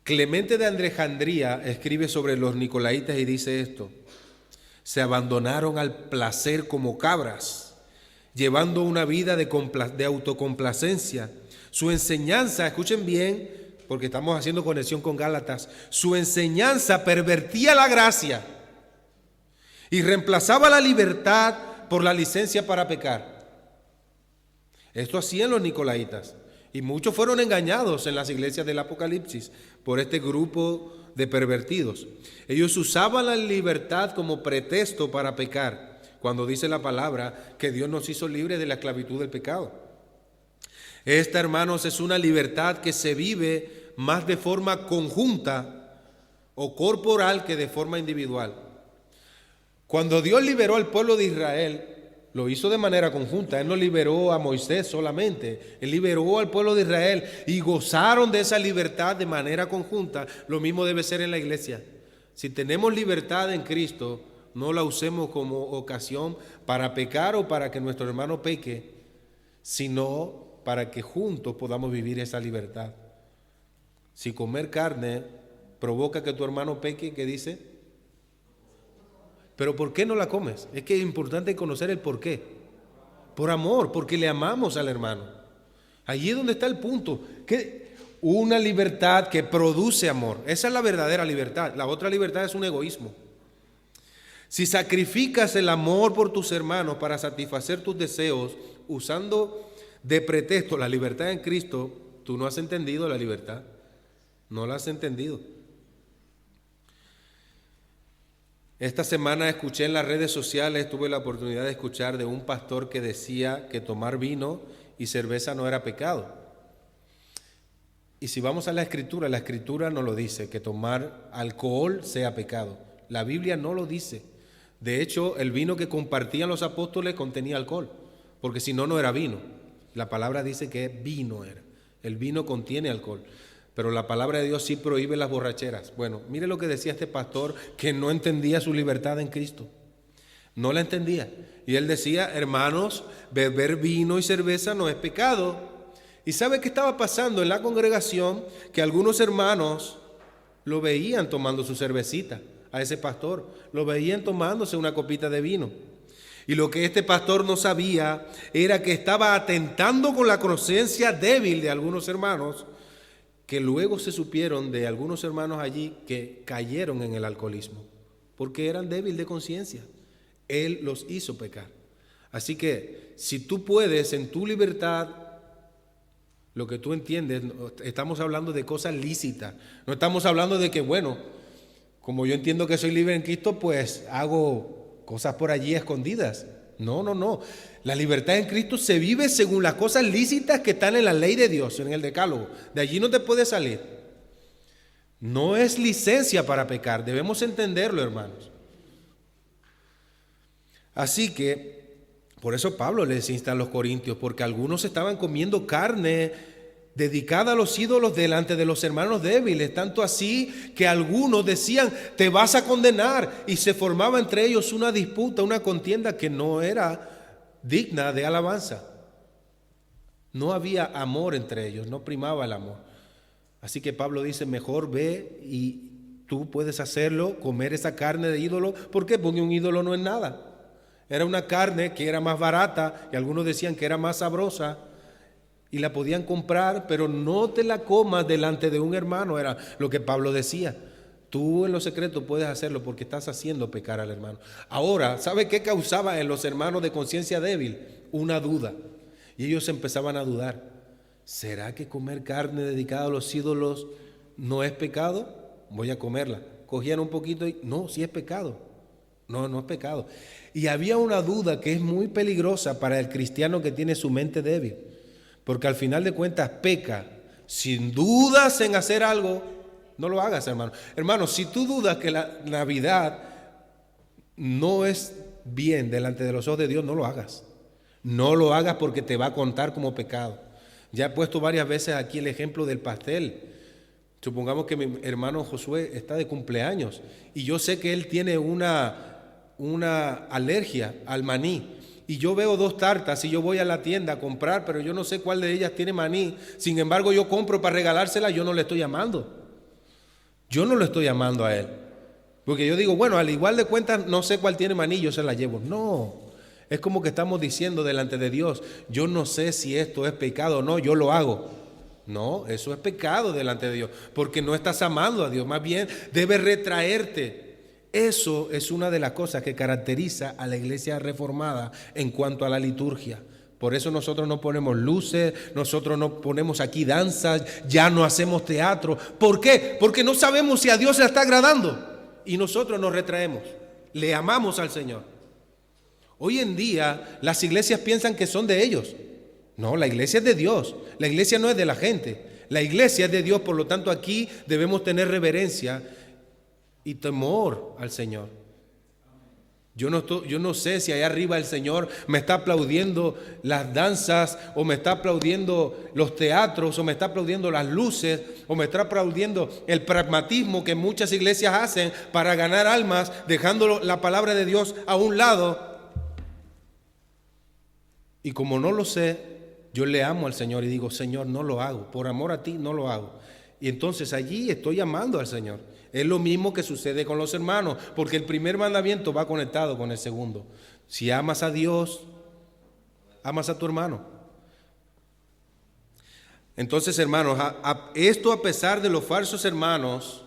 Clemente de Alejandría escribe sobre los Nicolaitas y dice esto: se abandonaron al placer como cabras, llevando una vida de autocomplacencia. Su enseñanza, escuchen bien, porque estamos haciendo conexión con Gálatas, su enseñanza pervertía la gracia y reemplazaba la libertad por la licencia para pecar. Esto hacían los Nicolaitas. Y muchos fueron engañados en las iglesias del Apocalipsis por este grupo de pervertidos. Ellos usaban la libertad como pretexto para pecar, cuando dice la palabra que Dios nos hizo libres de la esclavitud del pecado. Esta, hermanos, es una libertad que se vive más de forma conjunta o corporal que de forma individual. Cuando Dios liberó al pueblo de Israel, lo hizo de manera conjunta. Él no liberó a Moisés solamente, Él liberó al pueblo de Israel y gozaron de esa libertad de manera conjunta. Lo mismo debe ser en la iglesia. Si tenemos libertad en Cristo, no la usemos como ocasión para pecar o para que nuestro hermano peque, sino para que juntos podamos vivir esa libertad. Si comer carne provoca que tu hermano peque, ¿qué dice? Pero ¿por qué no la comes? Es que es importante conocer el por qué. Por amor, porque le amamos al hermano. Allí es donde está el punto. Que una libertad que produce amor. Esa es la verdadera libertad. La otra libertad es un egoísmo. Si sacrificas el amor por tus hermanos para satisfacer tus deseos, usando de pretexto la libertad en Cristo, tú no has entendido la libertad. No la has entendido. Esta semana escuché en las redes sociales, tuve la oportunidad de escuchar de un pastor que decía que tomar vino y cerveza no era pecado. Y si vamos a la Escritura no lo dice, que tomar alcohol sea pecado. La Biblia no lo dice. De hecho, el vino que compartían los apóstoles contenía alcohol, porque si no, no era vino. La palabra dice que vino era. El vino contiene alcohol. Pero la palabra de Dios sí prohíbe las borracheras. Bueno, mire lo que decía este pastor que no entendía su libertad en Cristo. No la entendía. Y él decía, hermanos, beber vino y cerveza no es pecado. ¿Y sabe qué estaba pasando en la congregación? Que algunos hermanos lo veían tomando su cervecita a ese pastor. Lo veían tomándose una copita de vino. Y lo que este pastor no sabía era que estaba atentando con la conciencia débil de algunos hermanos, que luego se supieron de algunos hermanos allí que cayeron en el alcoholismo, porque eran débiles de conciencia. Él los hizo pecar. Así que si tú puedes en tu libertad, lo que tú entiendes, estamos hablando de cosas lícitas, no estamos hablando de que, bueno, como yo entiendo que soy libre en Cristo, pues hago cosas por allí escondidas. No. La libertad en Cristo se vive según las cosas lícitas que están en la ley de Dios, en el decálogo. De allí no te puedes salir. No es licencia para pecar, debemos entenderlo, hermanos. Así que, por eso Pablo les insta a los corintios, porque algunos estaban comiendo carne dedicada a los ídolos delante de los hermanos débiles, tanto así que algunos decían, te vas a condenar, y se formaba entre ellos una disputa, una contienda que no era digna de alabanza. No había amor entre ellos, no primaba el amor. Así que Pablo dice, mejor ve y tú puedes hacerlo, comer esa carne de ídolo. ¿Por qué? Porque un ídolo no es nada. Era una carne que era más barata y algunos decían que era más sabrosa y la podían comprar, pero no te la comas delante de un hermano, era lo que Pablo decía. Tú en lo secreto puedes hacerlo porque estás haciendo pecar al hermano. Ahora, ¿sabe qué causaba en los hermanos de conciencia débil? Una duda. Y ellos empezaban a dudar. ¿Será que comer carne dedicada a los ídolos no es pecado? Voy a comerla. Cogían un poquito y no, sí es pecado. No es pecado. Y había una duda que es muy peligrosa para el cristiano que tiene su mente débil. Porque al final de cuentas peca. Sin dudas en hacer algo, no lo hagas, hermano. Hermano, si tú dudas que la Navidad no es bien delante de los ojos de Dios, no lo hagas. No lo hagas porque te va a contar como pecado. Ya he puesto varias veces aquí el ejemplo del pastel. Supongamos que mi hermano Josué está de cumpleaños y yo sé que él tiene una alergia al maní. Y yo veo 2 tartas y yo voy a la tienda a comprar, pero yo no sé cuál de ellas tiene maní. Sin embargo, yo compro para regalársela, yo no le estoy amando. Yo no lo estoy amando a él. Porque yo digo, bueno, al igual de cuentas, no sé cuál tiene maní, yo se la llevo. No, es como que estamos diciendo delante de Dios, yo no sé si esto es pecado o no, yo lo hago. No, eso es pecado delante de Dios, porque no estás amando a Dios, más bien debes retraerte. Eso es una de las cosas que caracteriza a la iglesia reformada en cuanto a la liturgia. Por eso nosotros no ponemos luces, nosotros no ponemos aquí danzas, ya no hacemos teatro. ¿Por qué? Porque no sabemos si a Dios le está agradando y nosotros nos retraemos. Le amamos al Señor. Hoy en día las iglesias piensan que son de ellos. No, la iglesia es de Dios. La iglesia no es de la gente. La iglesia es de Dios, por lo tanto aquí debemos tener reverencia y temor al Señor. Yo no sé si allá arriba el Señor me está aplaudiendo las danzas, o me está aplaudiendo los teatros, o me está aplaudiendo las luces, o me está aplaudiendo el pragmatismo que muchas iglesias hacen para ganar almas, dejando la palabra de Dios a un lado. Y como no lo sé, yo le amo al Señor y digo, Señor, no lo hago, por amor a ti no lo hago. Y entonces allí estoy amando al Señor. Es lo mismo que sucede con los hermanos, porque el primer mandamiento va conectado con el segundo. Si amas a Dios, amas a tu hermano. Entonces, hermanos, esto a pesar de los falsos hermanos,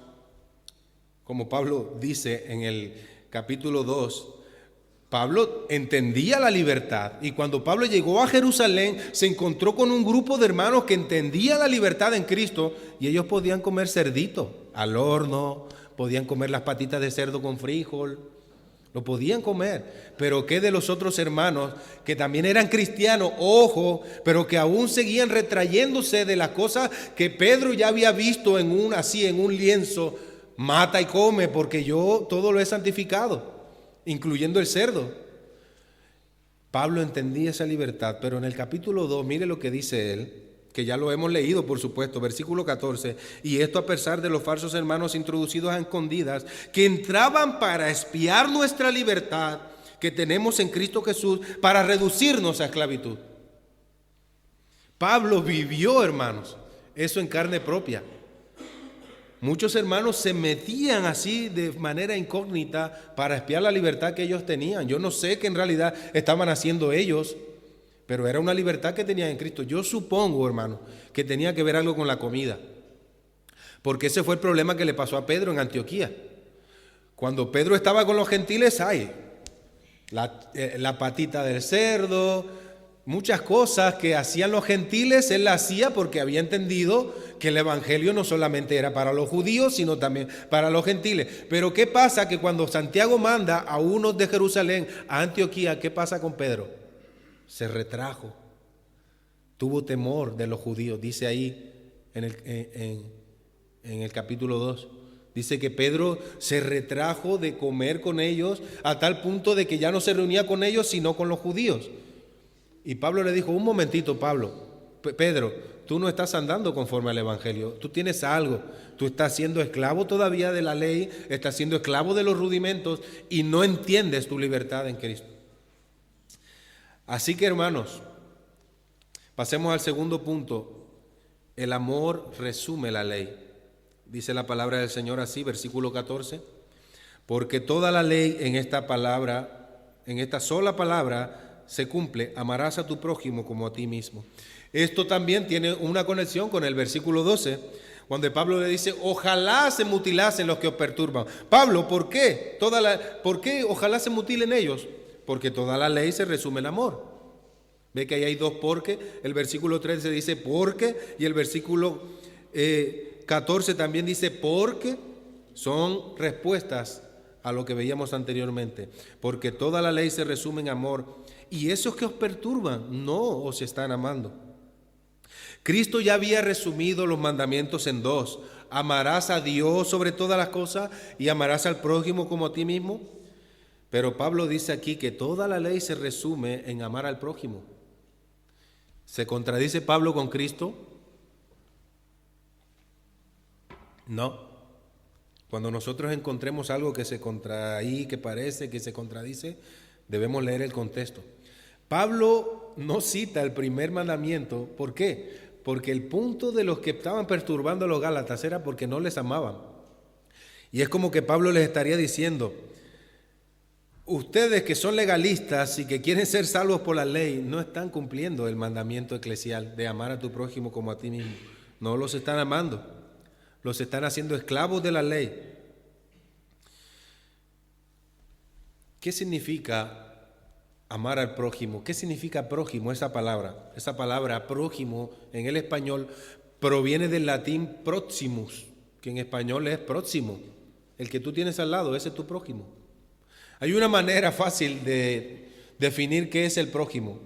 como Pablo dice en el capítulo 2, Pablo entendía la libertad, y cuando Pablo llegó a Jerusalén se encontró con un grupo de hermanos que entendía la libertad en Cristo, y ellos podían comer cerdito al horno, podían comer las patitas de cerdo con frijol, lo podían comer. Pero ¿qué de los otros hermanos que también eran cristianos, ojo, pero que aún seguían retrayéndose de las cosas que Pedro ya había visto en un lienzo? Mata y come, porque yo todo lo he santificado, incluyendo el cerdo. Pablo entendía esa libertad, pero en el capítulo 2, mire lo que dice él, que ya lo hemos leído, por supuesto, versículo 14, y esto a pesar de los falsos hermanos introducidos a escondidas, que entraban para espiar nuestra libertad que tenemos en Cristo Jesús, para reducirnos a esclavitud. Pablo vivió, hermanos, eso en carne propia. Muchos hermanos se metían así de manera incógnita para espiar la libertad que ellos tenían. Yo no sé qué en realidad estaban haciendo ellos, pero era una libertad que tenían en Cristo. Yo supongo, hermano, que tenía que ver algo con la comida, porque ese fue el problema que le pasó a Pedro en Antioquía. Cuando Pedro estaba con los gentiles, la patita del cerdo, muchas cosas que hacían los gentiles, él las hacía porque había entendido que el evangelio no solamente era para los judíos, sino también para los gentiles. Pero ¿qué pasa? Que cuando Santiago manda a unos de Jerusalén a Antioquía, ¿qué pasa con Pedro? Se retrajo, tuvo temor de los judíos. Dice ahí en el capítulo 2, dice que Pedro se retrajo de comer con ellos a tal punto de que ya no se reunía con ellos sino con los judíos. Y Pablo le dijo, un momentito, Pedro, tú no estás andando conforme al evangelio, tú tienes algo, tú estás siendo esclavo todavía de la ley, estás siendo esclavo de los rudimentos y no entiendes tu libertad en Cristo. Así que, hermanos, pasemos al segundo punto. El amor resume la ley. Dice la palabra del Señor así, versículo 14, porque toda la ley en esta sola palabra se cumple: amarás a tu prójimo como a ti mismo. Esto también tiene una conexión con el versículo 12, cuando Pablo le dice, ojalá se mutilasen los que os perturban. Pablo, ¿por qué? ¿Por qué ojalá se mutilen ellos? Porque toda la ley se resume en amor. Ve que ahí hay dos porque. El versículo 13 dice porque, y el versículo 14 también dice porque. Son respuestas a lo que veíamos anteriormente. Porque toda la ley se resume en amor. Y esos que os perturban no os están amando. Cristo ya había resumido los mandamientos en dos: amarás a Dios sobre todas las cosas y amarás al prójimo como a ti mismo. Pero Pablo dice aquí que toda la ley se resume en amar al prójimo. ¿Se contradice Pablo con Cristo? No. Cuando nosotros encontremos algo que que parece que se contradice, debemos leer el contexto. Pablo no cita el primer mandamiento. ¿Por qué? Porque el punto de los que estaban perturbando a los gálatas era porque no les amaban. Y es como que Pablo les estaría diciendo, ustedes que son legalistas y que quieren ser salvos por la ley, no están cumpliendo el mandamiento eclesial de amar a tu prójimo como a ti mismo. No los están amando, los están haciendo esclavos de la ley. ¿Qué significa amar al prójimo? ¿Qué significa prójimo? Esa palabra prójimo en el español proviene del latín proximus, que en español es próximo. El que tú tienes al lado, ese es tu prójimo. Hay una manera fácil de definir qué es el prójimo.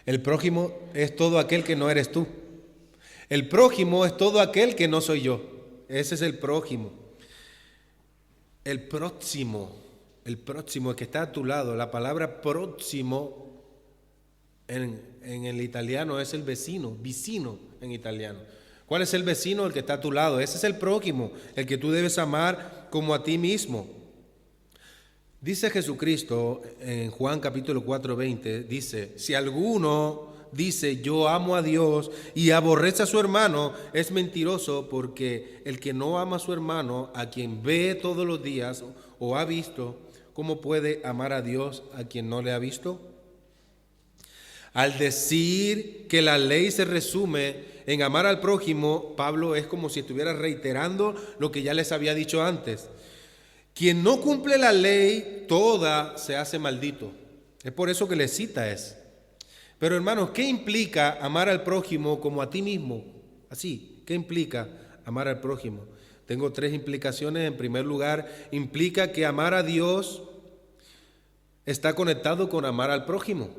El prójimo es todo aquel que no eres tú. El prójimo es todo aquel que no soy yo. Ese es el prójimo. El próximo, el que está a tu lado. La palabra próximo en el italiano es el vecino, vicino en italiano. ¿Cuál es el vecino? El que está a tu lado. Ese es el prójimo, el que tú debes amar como a ti mismo. Dice Jesucristo en Juan capítulo 4:20, dice, si alguno dice yo amo a Dios y aborrece a su hermano, es mentiroso, porque el que no ama a su hermano, a quien ve todos los días o ha visto, ¿cómo puede amar a Dios a quien no le ha visto? Al decir que la ley se resume en amar al prójimo, Pablo es como si estuviera reiterando lo que ya les había dicho antes. Quien no cumple la ley, toda se hace maldito. Es por eso que le cita eso. Pero hermanos, ¿qué implica amar al prójimo como a ti mismo? Así, ¿qué implica amar al prójimo? Tengo 3 implicaciones. En primer lugar, implica que amar a Dios está conectado con amar al prójimo,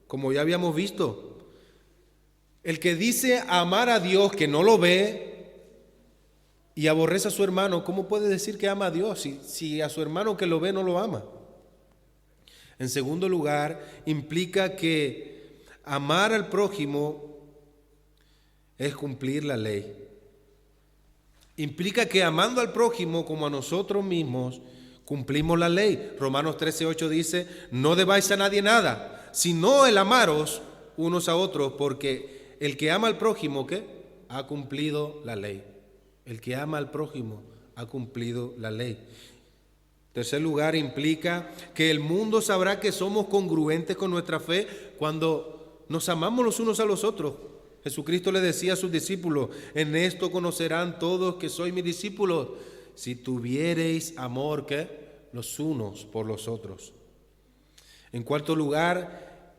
como ya habíamos visto. El que dice amar a Dios que no lo ve y aborrece a su hermano, ¿cómo puede decir que ama a Dios si a su hermano que lo ve no lo ama? En segundo lugar, implica que amar al prójimo es cumplir la ley. Implica que amando al prójimo como a nosotros mismos, cumplimos la ley. Romanos 13:8 dice, no debáis a nadie nada, sino el amaros unos a otros, porque el que ama al prójimo, ¿qué? Ha cumplido la ley. El que ama al prójimo ha cumplido la ley. Tercer lugar, implica que el mundo sabrá que somos congruentes con nuestra fe cuando nos amamos los unos a los otros. Jesucristo le decía a sus discípulos, en esto conocerán todos que sois mis discípulos, si tuviereis amor, ¿qué? Los unos por los otros. En cuarto lugar,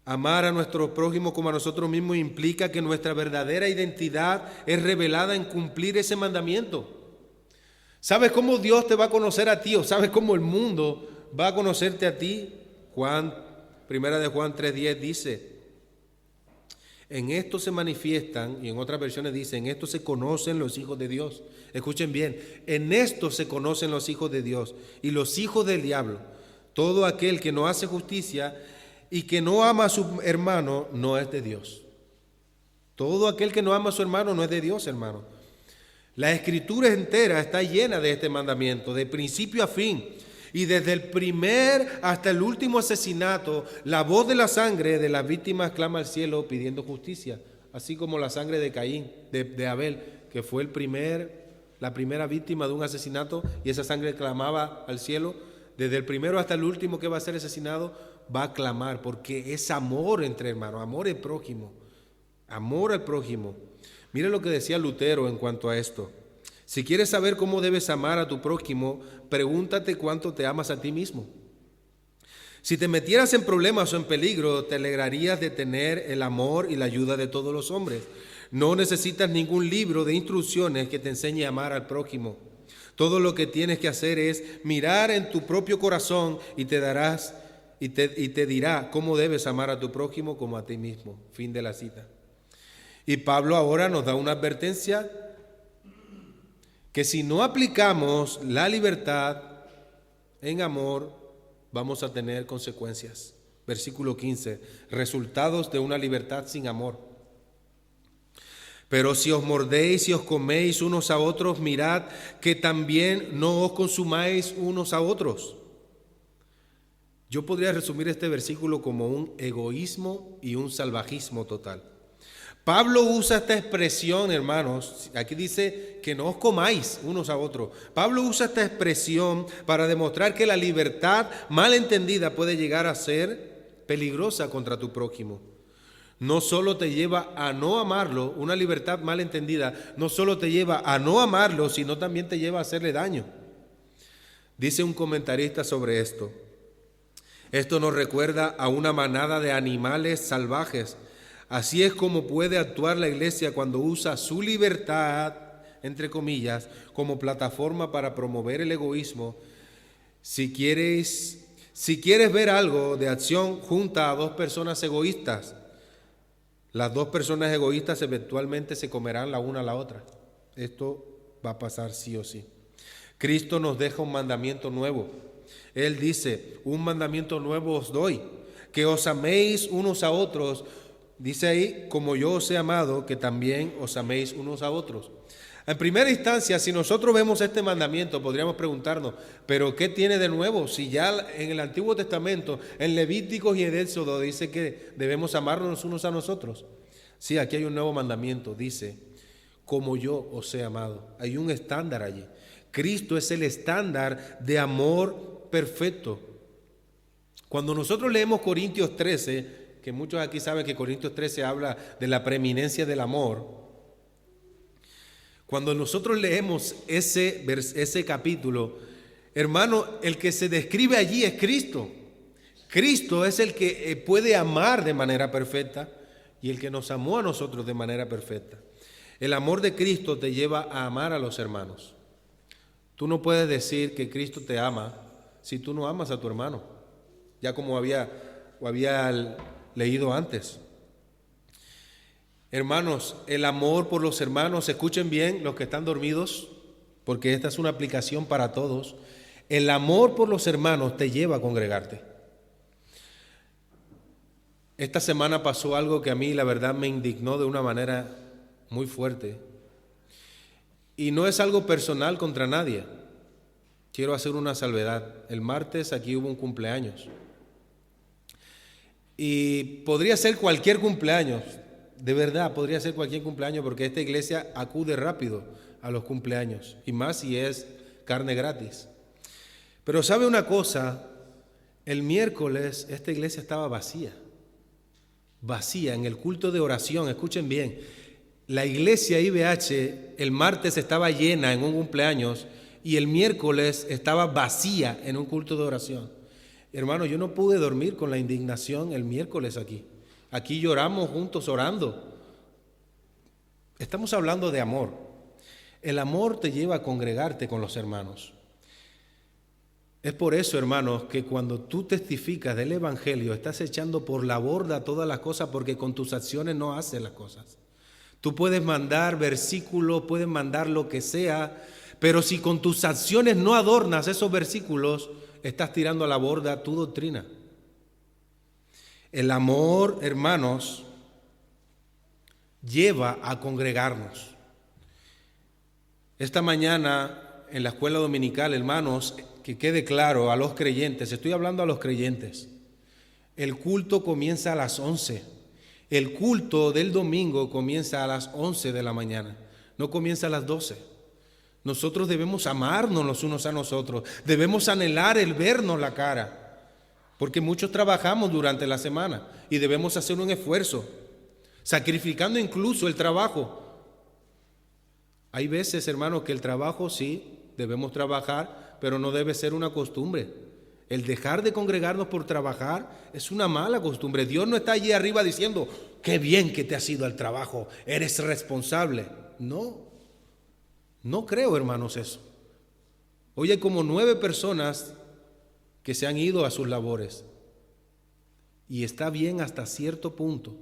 amar a nuestro prójimo como a nosotros mismos implica que nuestra verdadera identidad es revelada en cumplir ese mandamiento. ¿Sabes cómo Dios te va a conocer a ti? ¿O sabes cómo el mundo va a conocerte a ti? Primera de Juan 3:10 dice, en esto se manifiestan, y en otras versiones dice, en esto se conocen los hijos de Dios. Escuchen bien, en esto se conocen los hijos de Dios y los hijos del diablo. Todo aquel que no hace justicia y que no ama a su hermano no es de Dios. Todo aquel que no ama a su hermano no es de Dios, hermano. La Escritura entera está llena de este mandamiento, de principio a fin. Y desde el primer hasta el último asesinato, la voz de la sangre de las víctimas clama al cielo pidiendo justicia. Así como la sangre de Caín, de Abel, que fue la primera víctima de un asesinato, y esa sangre clamaba al cielo. Desde el primero hasta el último que va a ser asesinado, va a clamar, porque es amor entre hermanos, amor al prójimo, amor al prójimo. Mira lo que decía Lutero en cuanto a esto. Si quieres saber cómo debes amar a tu prójimo, pregúntate cuánto te amas a ti mismo. Si te metieras en problemas o en peligro, te alegrarías de tener el amor y la ayuda de todos los hombres. No necesitas ningún libro de instrucciones que te enseñe a amar al prójimo. Todo lo que tienes que hacer es mirar en tu propio corazón y te dirá cómo debes amar a tu prójimo como a ti mismo. Fin de la cita. Y Pablo ahora nos da una advertencia que si no aplicamos la libertad en amor, vamos a tener consecuencias. Versículo 15, resultados de una libertad sin amor. Pero si os mordéis y os coméis unos a otros, mirad que también no os consumáis unos a otros. Yo podría resumir este versículo como un egoísmo y un salvajismo total. Pablo usa esta expresión, hermanos, aquí dice que no os comáis unos a otros. Pablo usa esta expresión para demostrar que la libertad mal entendida puede llegar a ser peligrosa contra tu prójimo. No solo te lleva a no amarlo, una libertad mal entendida, no solo te lleva a no amarlo, sino también te lleva a hacerle daño. Dice un comentarista sobre esto. Esto nos recuerda a una manada de animales salvajes. Así es como puede actuar la iglesia cuando usa su libertad, entre comillas, como plataforma para promover el egoísmo. Si Si quieres ver algo de acción, junta a dos personas egoístas. Las dos personas egoístas eventualmente se comerán la una a la otra. Esto va a pasar sí o sí. Cristo nos deja un mandamiento nuevo. Él dice, un mandamiento nuevo os doy, que os améis unos a otros. Dice ahí, como yo os he amado, que también os améis unos a otros. En primera instancia, si nosotros vemos este mandamiento, podríamos preguntarnos, ¿pero qué tiene de nuevo? Si ya en el Antiguo Testamento, en Levíticos y en Éxodo, dice que debemos amarnos unos a nosotros. Sí, aquí hay un nuevo mandamiento, dice, como yo os he amado. Hay un estándar allí. Cristo es el estándar de amor perfecto. Cuando nosotros leemos Corintios 13, que muchos aquí saben que Corintios 13 habla de la preeminencia del amor, cuando nosotros leemos ese capítulo, hermano, el que se describe allí es Cristo. Cristo es el que puede amar de manera perfecta y el que nos amó a nosotros de manera perfecta. El amor de Cristo te lleva a amar a los hermanos. Tú no puedes decir que Cristo te ama si tú no amas a tu hermano, ya como había leído antes. Hermanos, el amor por los hermanos, escuchen bien los que están dormidos, porque esta es una aplicación para todos. El amor por los hermanos te lleva a congregarte. Esta semana pasó algo que a mí la verdad me indignó de una manera muy fuerte. Y no es algo personal contra nadie. Quiero hacer una salvedad. El martes aquí hubo un cumpleaños. Y podría ser cualquier cumpleaños. De verdad, podría ser cualquier cumpleaños porque esta iglesia acude rápido a los cumpleaños. Y más si es carne gratis. Pero ¿sabe una cosa? El miércoles esta iglesia estaba vacía. Vacía en el culto de oración. Escuchen bien. La iglesia IBH el martes estaba llena en un cumpleaños y el miércoles estaba vacía en un culto de oración. Hermano, yo no pude dormir con la indignación el miércoles aquí. Aquí lloramos juntos orando. Estamos hablando de amor. El amor te lleva a congregarte con los hermanos. Es por eso, hermanos, que cuando tú testificas del Evangelio estás echando por la borda todas las cosas porque con tus acciones no haces las cosas. Tú puedes mandar versículos, puedes mandar lo que sea, pero si con tus acciones no adornas esos versículos, estás tirando a la borda tu doctrina. El amor, hermanos, lleva a congregarnos. Esta mañana en la escuela dominical, hermanos, que quede claro a los creyentes, estoy hablando a los creyentes, el culto comienza a las 11. El culto del domingo comienza a las 11 de la mañana, no comienza a las 12. Nosotros debemos amarnos los unos a nosotros, debemos anhelar el vernos la cara. Porque muchos trabajamos durante la semana y debemos hacer un esfuerzo, sacrificando incluso el trabajo. Hay veces, hermanos, que el trabajo sí, debemos trabajar, pero no debe ser una costumbre. El dejar de congregarnos por trabajar es una mala costumbre. Dios no está allí arriba diciendo, qué bien que te has ido al trabajo, eres responsable. No creo, hermanos, eso. Hoy hay como 9 personas que se han ido a sus labores. Y está bien hasta cierto punto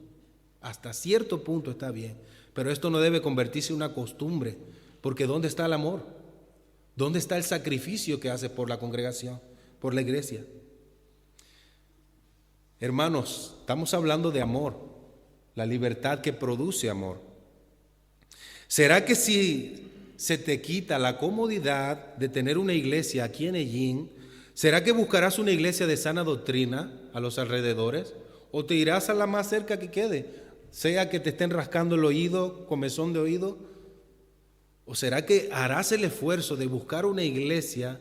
está bien. Pero esto no debe convertirse en una costumbre, porque ¿dónde está el amor? ¿Dónde está el sacrificio que haces por la congregación, por la iglesia? Hermanos, estamos hablando de amor, la libertad que produce amor. ¿Será que si se te quita la comodidad de tener una iglesia aquí en Ellín, ¿será que buscarás una iglesia de sana doctrina a los alrededores? ¿O te irás a la más cerca que quede? Sea que te estén rascando el oído, comezón de oído. ¿O será que harás el esfuerzo de buscar una iglesia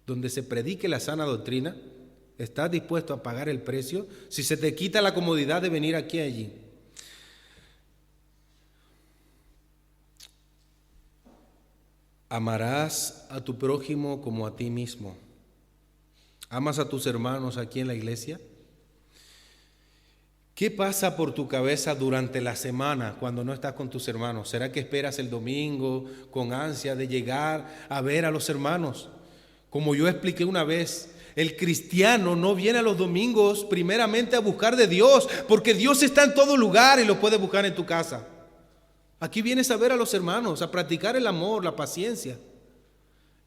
donde se predique la sana doctrina? ¿Estás dispuesto a pagar el precio? Si se te quita la comodidad de venir aquí a allí. Amarás a tu prójimo como a ti mismo. ¿Amas a tus hermanos aquí en la iglesia? ¿Qué pasa por tu cabeza durante la semana cuando no estás con tus hermanos? ¿Será que esperas el domingo con ansia de llegar a ver a los hermanos? Como yo expliqué una vez, El cristiano no viene a los domingos primeramente a buscar de Dios, porque Dios está en todo lugar y lo puedes buscar en tu casa. Aquí vienes a ver a los hermanos, a practicar el amor, la paciencia.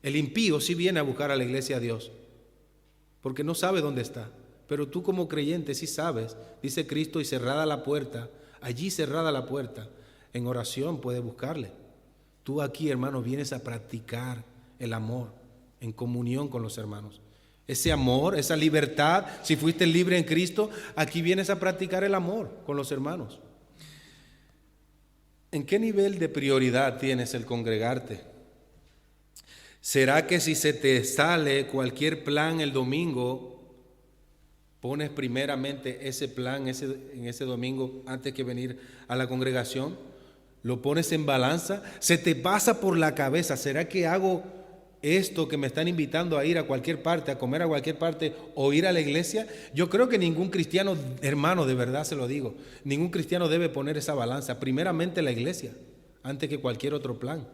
El impío sí viene a buscar a la iglesia a Dios, porque no sabe dónde está. Pero tú como creyente sí sabes, dice Cristo, y cerrada la puerta, allí cerrada la puerta, en oración puedes buscarle. Tú aquí, hermano, vienes a practicar el amor en comunión con los hermanos. Ese amor, esa libertad, si fuiste libre en Cristo, aquí vienes a practicar el amor con los hermanos. ¿En qué nivel de prioridad tienes el congregarte? ¿Será que si se te sale cualquier plan el domingo, pones primeramente ese plan en ese domingo antes que venir a la congregación? ¿Lo pones en balanza? ¿Se te pasa por la cabeza? ¿Será que hago esto que me están invitando a ir a cualquier parte, a comer a cualquier parte o ir a la iglesia? Yo creo que ningún cristiano, hermano, de verdad se lo digo, ningún cristiano debe poner esa balanza. Primeramente la iglesia, antes que cualquier otro plan.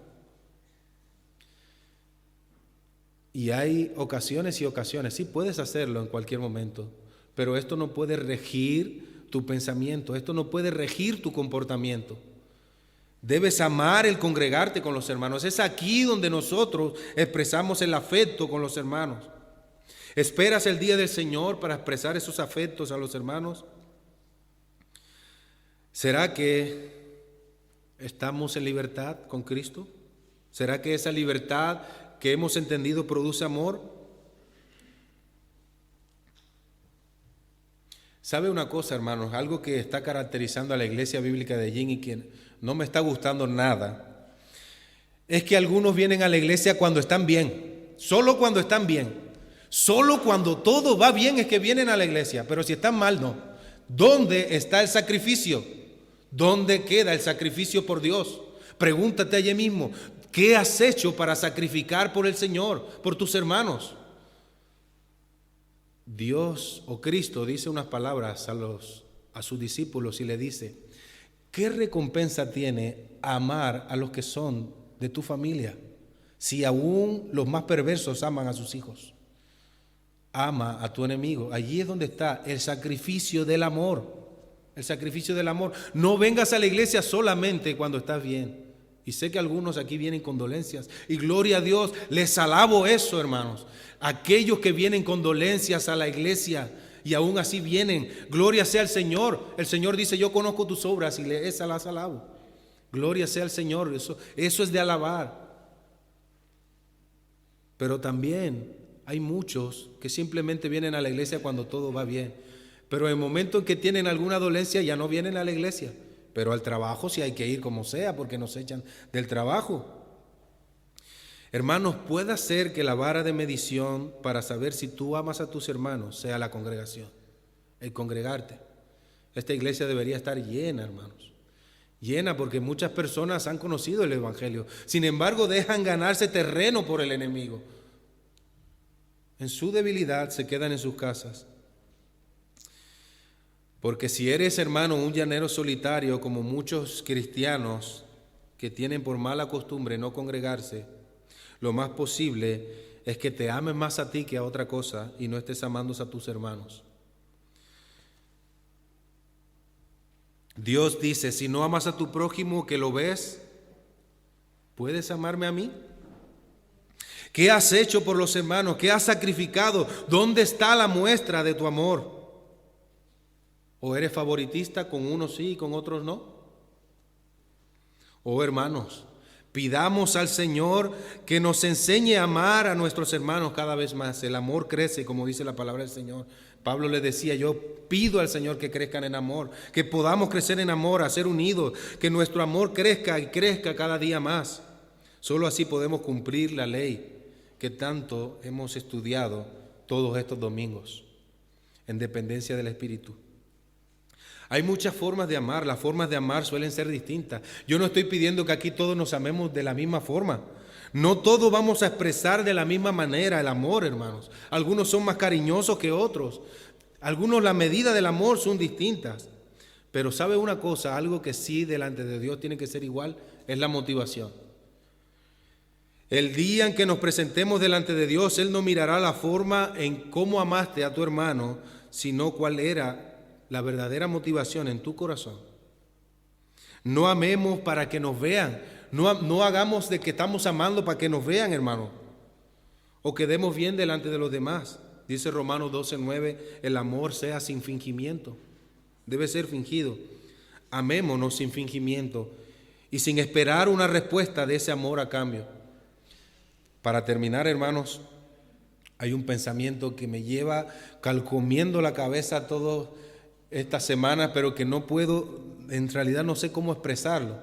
Y hay ocasiones y ocasiones, sí puedes hacerlo en cualquier momento, pero esto no puede regir tu pensamiento, esto no puede regir tu comportamiento. Debes amar el congregarte con los hermanos. Es aquí donde nosotros expresamos el afecto con los hermanos. ¿Esperas el día del Señor para expresar esos afectos a los hermanos? ¿Será que estamos en libertad con Cristo? ¿Será que esa libertad que hemos entendido produce amor? ¿Sabe una cosa, hermanos? Algo que está caracterizando a la iglesia bíblica de Yin y que no me está gustando nada, es que algunos vienen a la iglesia cuando están bien, solo cuando están bien, solo cuando todo va bien es que vienen a la iglesia, pero si están mal, no. ¿Dónde está el sacrificio? ¿Dónde queda el sacrificio por Dios? Pregúntate allí mismo, ¿qué has hecho para sacrificar por el Señor, por tus hermanos? Dios o Cristo dice unas palabras a sus discípulos y le dice: ¿qué recompensa tiene amar a los que son de tu familia? Si aún los más perversos aman a sus hijos. Ama a tu enemigo. Allí es donde está el sacrificio del amor. El sacrificio del amor. No vengas a la iglesia solamente cuando estás bien. Y sé que algunos aquí vienen con dolencias. Y gloria a Dios, les alabo eso, hermanos. Aquellos que vienen con dolencias a la iglesia y aún así vienen, gloria sea al Señor. El Señor dice: yo conozco tus obras y esas las alabo. Gloria sea al Señor, eso es de alabar. Pero también hay muchos que simplemente vienen a la iglesia cuando todo va bien, pero en el momento en que tienen alguna dolencia ya no vienen a la iglesia. Pero al trabajo sí hay que ir como sea, porque nos echan del trabajo. Hermanos, puede ser que la vara de medición para saber si tú amas a tus hermanos sea la congregación, el congregarte. Esta iglesia debería estar llena, hermanos, llena, porque muchas personas han conocido el evangelio. Sin embargo, dejan ganarse terreno por el enemigo. En su debilidad se quedan en sus casas. Porque si eres, hermano, un llanero solitario, como muchos cristianos que tienen por mala costumbre no congregarse, lo más posible es que te ames más a ti que a otra cosa y no estés amando a tus hermanos. Dios dice: si no amas a tu prójimo que lo ves, ¿puedes amarme a mí? ¿Qué has hecho por los hermanos? ¿Qué has sacrificado? ¿Dónde está la muestra de tu amor? ¿O eres favoritista, con unos sí y con otros no? Oh, hermanos, pidamos al Señor que nos enseñe a amar a nuestros hermanos cada vez más. El amor crece, como dice la palabra del Señor. Pablo le decía: yo pido al Señor que crezcan en amor, que podamos crecer en amor, a ser unidos, que nuestro amor crezca y crezca cada día más. Solo así podemos cumplir la ley que tanto hemos estudiado todos estos domingos, en dependencia del Espíritu. Hay muchas formas de amar, las formas de amar suelen ser distintas. Yo no estoy pidiendo que aquí todos nos amemos de la misma forma. No todos vamos a expresar de la misma manera el amor, hermanos. Algunos son más cariñosos que otros. Algunos, la medida del amor son distintas. Pero ¿sabe una cosa? Algo que sí delante de Dios tiene que ser igual, es la motivación. El día en que nos presentemos delante de Dios, Él no mirará la forma en cómo amaste a tu hermano, sino cuál era la verdadera motivación en tu corazón. No amemos para que nos vean. No hagamos de que estamos amando para que nos vean, hermano, o quedemos bien delante de los demás. Dice Romanos 12:9, el amor sea sin fingimiento. Debe ser fingido. Amémonos sin fingimiento y sin esperar una respuesta de ese amor a cambio. Para terminar, hermanos, hay un pensamiento que me lleva calcomiendo la cabeza todas estas semanas, pero que no puedo, en realidad no sé cómo expresarlo.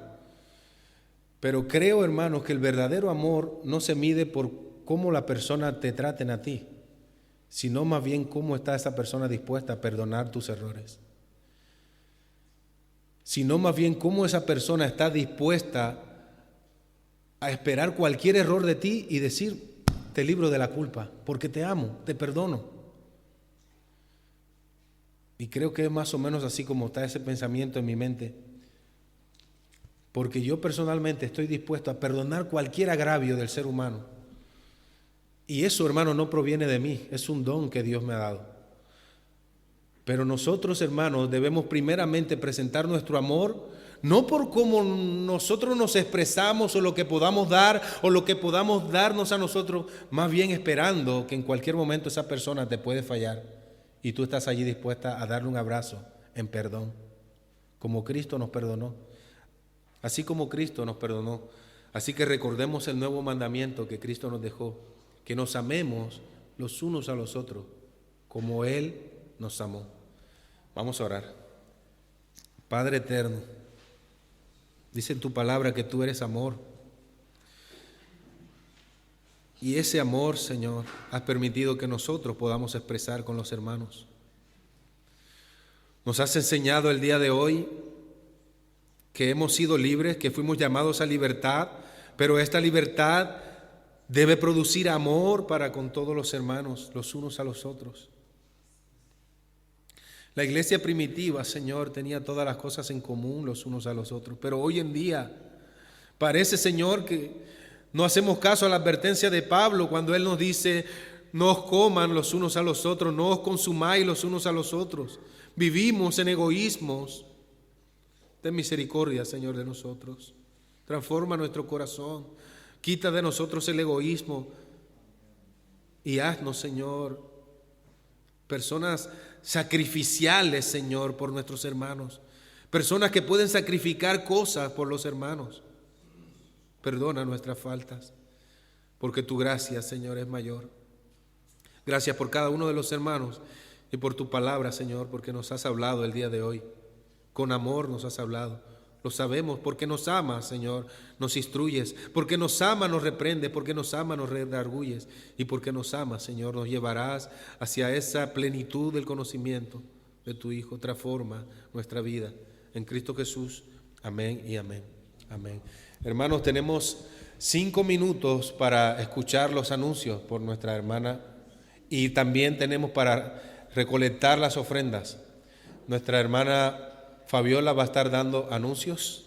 Pero creo, hermanos, que el verdadero amor no se mide por cómo la persona te traten a ti, sino más bien cómo está esa persona dispuesta a perdonar tus errores. Sino más bien cómo esa persona está dispuesta a esperar cualquier error de ti y decir, te libro de la culpa, porque te amo, te perdono. Y creo que es más o menos así como está ese pensamiento en mi mente, porque yo personalmente estoy dispuesto a perdonar cualquier agravio del ser humano. Y eso, hermano, no proviene de mí, es un don que Dios me ha dado. Pero nosotros, hermanos, debemos primeramente presentar nuestro amor, no por cómo nosotros nos expresamos o lo que podamos dar o lo que podamos darnos a nosotros, más bien esperando que en cualquier momento esa persona te puede fallar y tú estás allí dispuesta a darle un abrazo en perdón, como Cristo nos perdonó, así como Cristo nos perdonó. Así que recordemos el nuevo mandamiento que Cristo nos dejó, que nos amemos los unos a los otros, como Él nos amó. Vamos a orar. Padre eterno, dice en tu palabra que tú eres amor. Y ese amor, Señor, has permitido que nosotros podamos expresar con los hermanos. Nos has enseñado el día de hoy que hemos sido libres, que fuimos llamados a libertad, pero esta libertad debe producir amor para con todos los hermanos, los unos a los otros. La iglesia primitiva, Señor, tenía todas las cosas en común los unos a los otros, pero hoy en día parece, Señor, que no hacemos caso a la advertencia de Pablo cuando él nos dice, no os coman los unos a los otros, no os consumáis los unos a los otros. Vivimos en egoísmos. Ten misericordia, Señor, de nosotros. Transforma nuestro corazón, quita de nosotros el egoísmo y haznos, Señor, personas sacrificiales, Señor, por nuestros hermanos. Personas que pueden sacrificar cosas por los hermanos. Perdona nuestras faltas, porque tu gracia, Señor, es mayor. Gracias por cada uno de los hermanos y por tu palabra, Señor, porque nos has hablado el día de hoy. Con amor nos has hablado. Lo sabemos porque nos amas, Señor, nos instruyes, porque nos amas, nos reprendes, porque nos amas, nos redarguyes, y porque nos amas, Señor, nos llevarás hacia esa plenitud del conocimiento de tu Hijo. Transforma nuestra vida en Cristo Jesús. Amén y amén. Amén. Hermanos, tenemos 5 minutos para escuchar los anuncios por nuestra hermana y también tenemos para recolectar las ofrendas. Nuestra hermana Fabiola va a estar dando anuncios.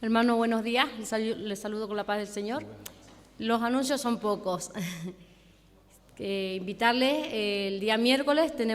Hermano, buenos días. Les saludo con la paz del Señor. Los anuncios son pocos. Invitarles, el día miércoles tenemos